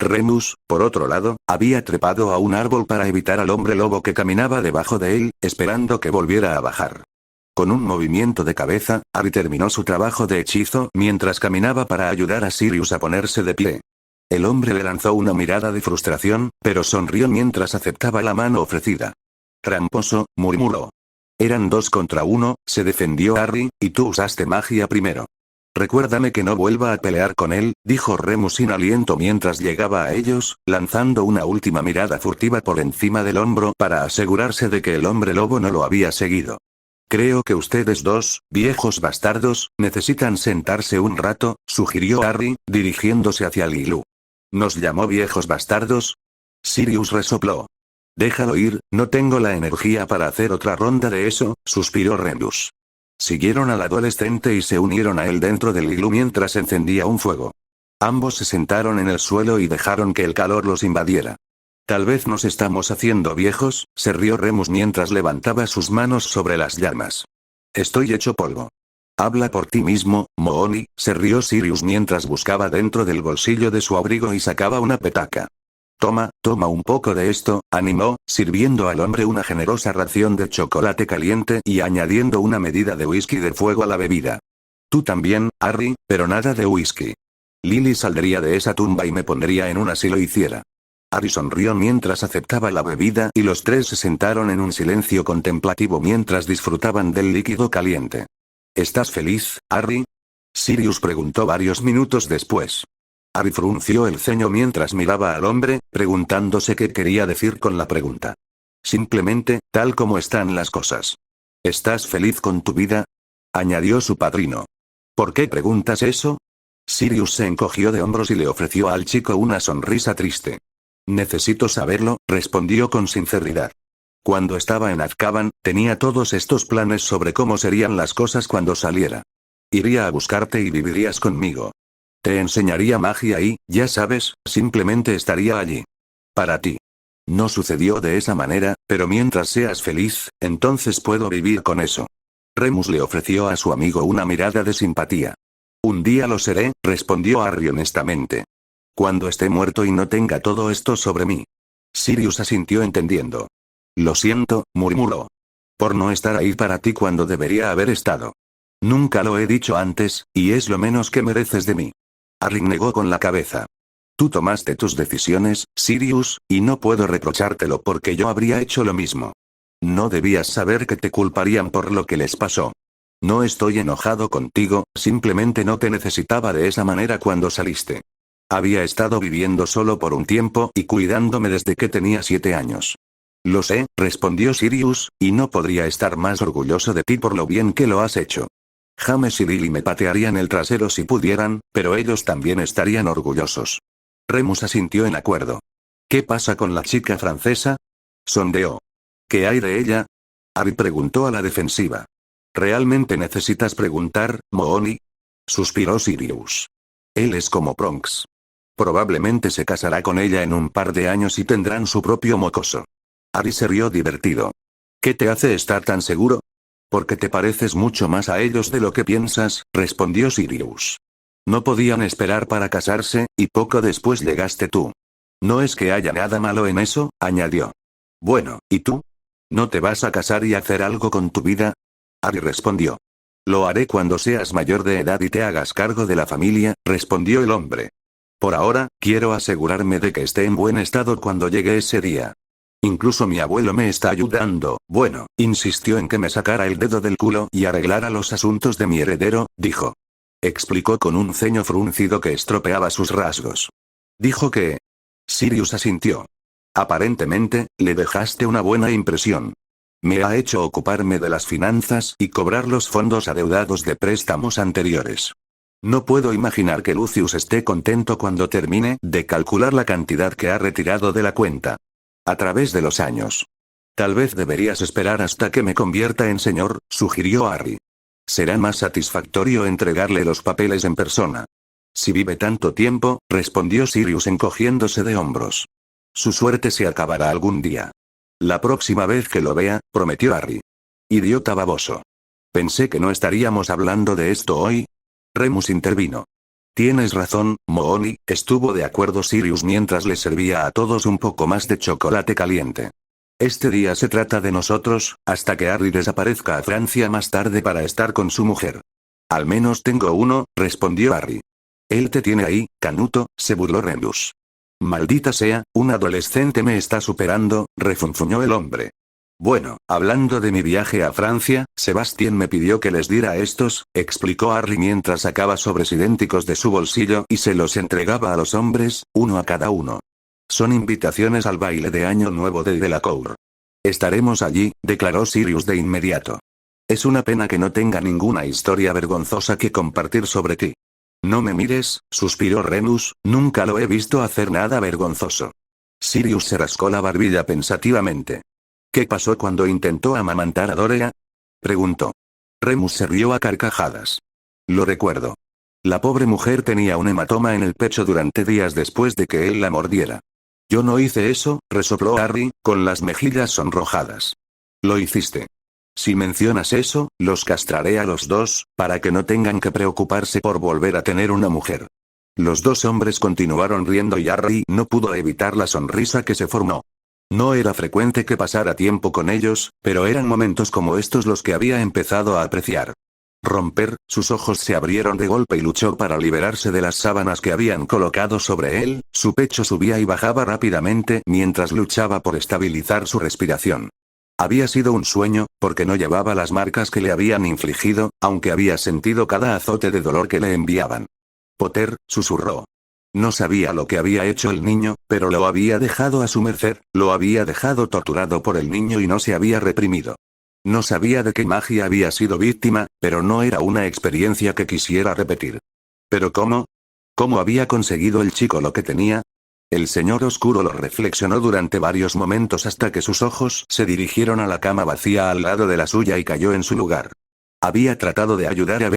Remus, por otro lado, había trepado a un árbol para evitar al hombre lobo que caminaba debajo de él, esperando que volviera a bajar. Con un movimiento de cabeza, Harry terminó su trabajo de hechizo mientras caminaba para ayudar a Sirius a ponerse de pie. El hombre le lanzó una mirada de frustración, pero sonrió mientras aceptaba la mano ofrecida. Tramposo, murmuró. Eran 2 contra 1, se defendió Harry, y tú usaste magia primero. Recuérdame que no vuelva a pelear con él, dijo Remus sin aliento mientras llegaba a ellos, lanzando una última mirada furtiva por encima del hombro para asegurarse de que el hombre lobo no lo había seguido. Creo que ustedes dos, viejos bastardos, necesitan sentarse un rato, sugirió Harry, dirigiéndose hacia Lilu. ¿Nos llamó viejos bastardos? Sirius resopló. Déjalo ir, no tengo la energía para hacer otra ronda de eso, suspiró Remus. Siguieron al adolescente y se unieron a él dentro del iglú mientras encendía un fuego. Ambos se sentaron en el suelo y dejaron que el calor los invadiera. Tal vez nos estamos haciendo viejos, se rió Remus mientras levantaba sus manos sobre las llamas. Estoy hecho polvo. Habla por ti mismo, Mooni, se rió Sirius mientras buscaba dentro del bolsillo de su abrigo y sacaba una petaca. Toma un poco de esto, animó, sirviendo al hombre una generosa ración de chocolate caliente y añadiendo una medida de whisky de fuego a la bebida. Tú también, Harry, pero nada de whisky. Lily saldría de esa tumba y me pondría en una si lo hiciera. Harry sonrió mientras aceptaba la bebida y los tres se sentaron en un silencio contemplativo mientras disfrutaban del líquido caliente. ¿Estás feliz, Harry?, Sirius preguntó varios minutos después. Harry frunció el ceño mientras miraba al hombre, preguntándose qué quería decir con la pregunta. Simplemente, tal como están las cosas. ¿Estás feliz con tu vida?, añadió su padrino. ¿Por qué preguntas eso? Sirius se encogió de hombros y le ofreció al chico una sonrisa triste. Necesito saberlo, respondió con sinceridad. Cuando estaba en Azkaban, tenía todos estos planes sobre cómo serían las cosas cuando saliera. Iría a buscarte y vivirías conmigo. Te enseñaría magia y, ya sabes, simplemente estaría allí. Para ti. No sucedió de esa manera, pero mientras seas feliz, entonces puedo vivir con eso. Remus le ofreció a su amigo una mirada de simpatía. Un día lo seré, respondió Harry honestamente. Cuando esté muerto y no tenga todo esto sobre mí. Sirius asintió entendiendo. Lo siento, murmuró. Por no estar ahí para ti cuando debería haber estado. Nunca lo he dicho antes, y es lo menos que mereces de mí. Harry negó con la cabeza. Tú tomaste tus decisiones, Sirius, y no puedo reprochártelo porque yo habría hecho lo mismo. No debías saber que te culparían por lo que les pasó. No estoy enojado contigo, simplemente no te necesitaba de esa manera cuando saliste. Había estado viviendo solo por un tiempo y cuidándome desde que tenía 7 años. Lo sé, respondió Sirius, y no podría estar más orgulloso de ti por lo bien que lo has hecho. James y Lily me patearían el trasero si pudieran, pero ellos también estarían orgullosos. Remus asintió en acuerdo. ¿Qué pasa con la chica francesa? Sondeó. ¿Qué hay de ella? Harry preguntó a la defensiva. ¿Realmente necesitas preguntar, Moony? Suspiró Sirius. Él es como Pronks. Probablemente se casará con ella en un par de años y tendrán su propio mocoso. Harry se rió divertido. ¿Qué te hace estar tan seguro? Porque te pareces mucho más a ellos de lo que piensas, respondió Sirius. No podían esperar para casarse, y poco después llegaste tú. No es que haya nada malo en eso, añadió. Bueno, ¿y tú? ¿No te vas a casar y hacer algo con tu vida? Harry respondió. Lo haré cuando seas mayor de edad y te hagas cargo de la familia, respondió el hombre. Por ahora, quiero asegurarme de que esté en buen estado cuando llegue ese día. Incluso mi abuelo me está ayudando, bueno, insistió en que me sacara el dedo del culo y arreglara los asuntos de mi heredero, dijo. Explicó con un ceño fruncido que estropeaba sus rasgos. Dijo que... Sirius asintió. Aparentemente, le dejaste una buena impresión. Me ha hecho ocuparme de las finanzas y cobrar los fondos adeudados de préstamos anteriores. No puedo imaginar que Lucius esté contento cuando termine de calcular la cantidad que ha retirado de la cuenta. A través de los años. Tal vez deberías esperar hasta que me convierta en señor, sugirió Harry. Será más satisfactorio entregarle los papeles en persona. Si vive tanto tiempo, respondió Sirius encogiéndose de hombros. Su suerte se acabará algún día. La próxima vez que lo vea, prometió Harry. Idiota baboso. Pensé que no estaríamos hablando de esto hoy. Remus intervino. Tienes razón, Moony, estuvo de acuerdo Sirius mientras le servía a todos un poco más de chocolate caliente. Este día se trata de nosotros, hasta que Harry desaparezca a Francia más tarde para estar con su mujer. Al menos tengo uno, respondió Harry. Él te tiene ahí, Canuto, se burló Remus. Maldita sea, un adolescente me está superando, refunfuñó el hombre. Bueno, hablando de mi viaje a Francia, Sebastián me pidió que les diera estos, explicó Harry mientras sacaba sobres idénticos de su bolsillo y se los entregaba a los hombres, uno a cada uno. Son invitaciones al baile de Año Nuevo de Delacour. Estaremos allí, declaró Sirius de inmediato. Es una pena que no tenga ninguna historia vergonzosa que compartir sobre ti. No me mires, suspiró Remus, nunca lo he visto hacer nada vergonzoso. Sirius se rascó la barbilla pensativamente. ¿Qué pasó cuando intentó amamantar a Dorea? Preguntó. Remus se rió a carcajadas. Lo recuerdo. La pobre mujer tenía un hematoma en el pecho durante días después de que él la mordiera. Yo no hice eso, resopló Harry, con las mejillas sonrojadas. Lo hiciste. Si mencionas eso, los castraré a los dos, para que no tengan que preocuparse por volver a tener una mujer. Los dos hombres continuaron riendo y Harry no pudo evitar la sonrisa que se formó. No era frecuente que pasara tiempo con ellos, pero eran momentos como estos los que había empezado a apreciar. Romper, sus ojos se abrieron de golpe y luchó para liberarse de las sábanas que habían colocado sobre él, su pecho subía y bajaba rápidamente mientras luchaba por estabilizar su respiración. Había sido un sueño, porque no llevaba las marcas que le habían infligido, aunque había sentido cada azote de dolor que le enviaban. Potter, susurró. No sabía lo que había hecho el niño, pero lo había dejado a su merced, lo había dejado torturado por el niño y no se había reprimido. No sabía de qué magia había sido víctima, pero no era una experiencia que quisiera repetir. ¿Pero cómo? ¿Cómo había conseguido el chico lo que tenía? El señor oscuro lo reflexionó durante varios momentos hasta que sus ojos se dirigieron a la cama vacía al lado de la suya y cayó en su lugar. Había tratado de ayudar a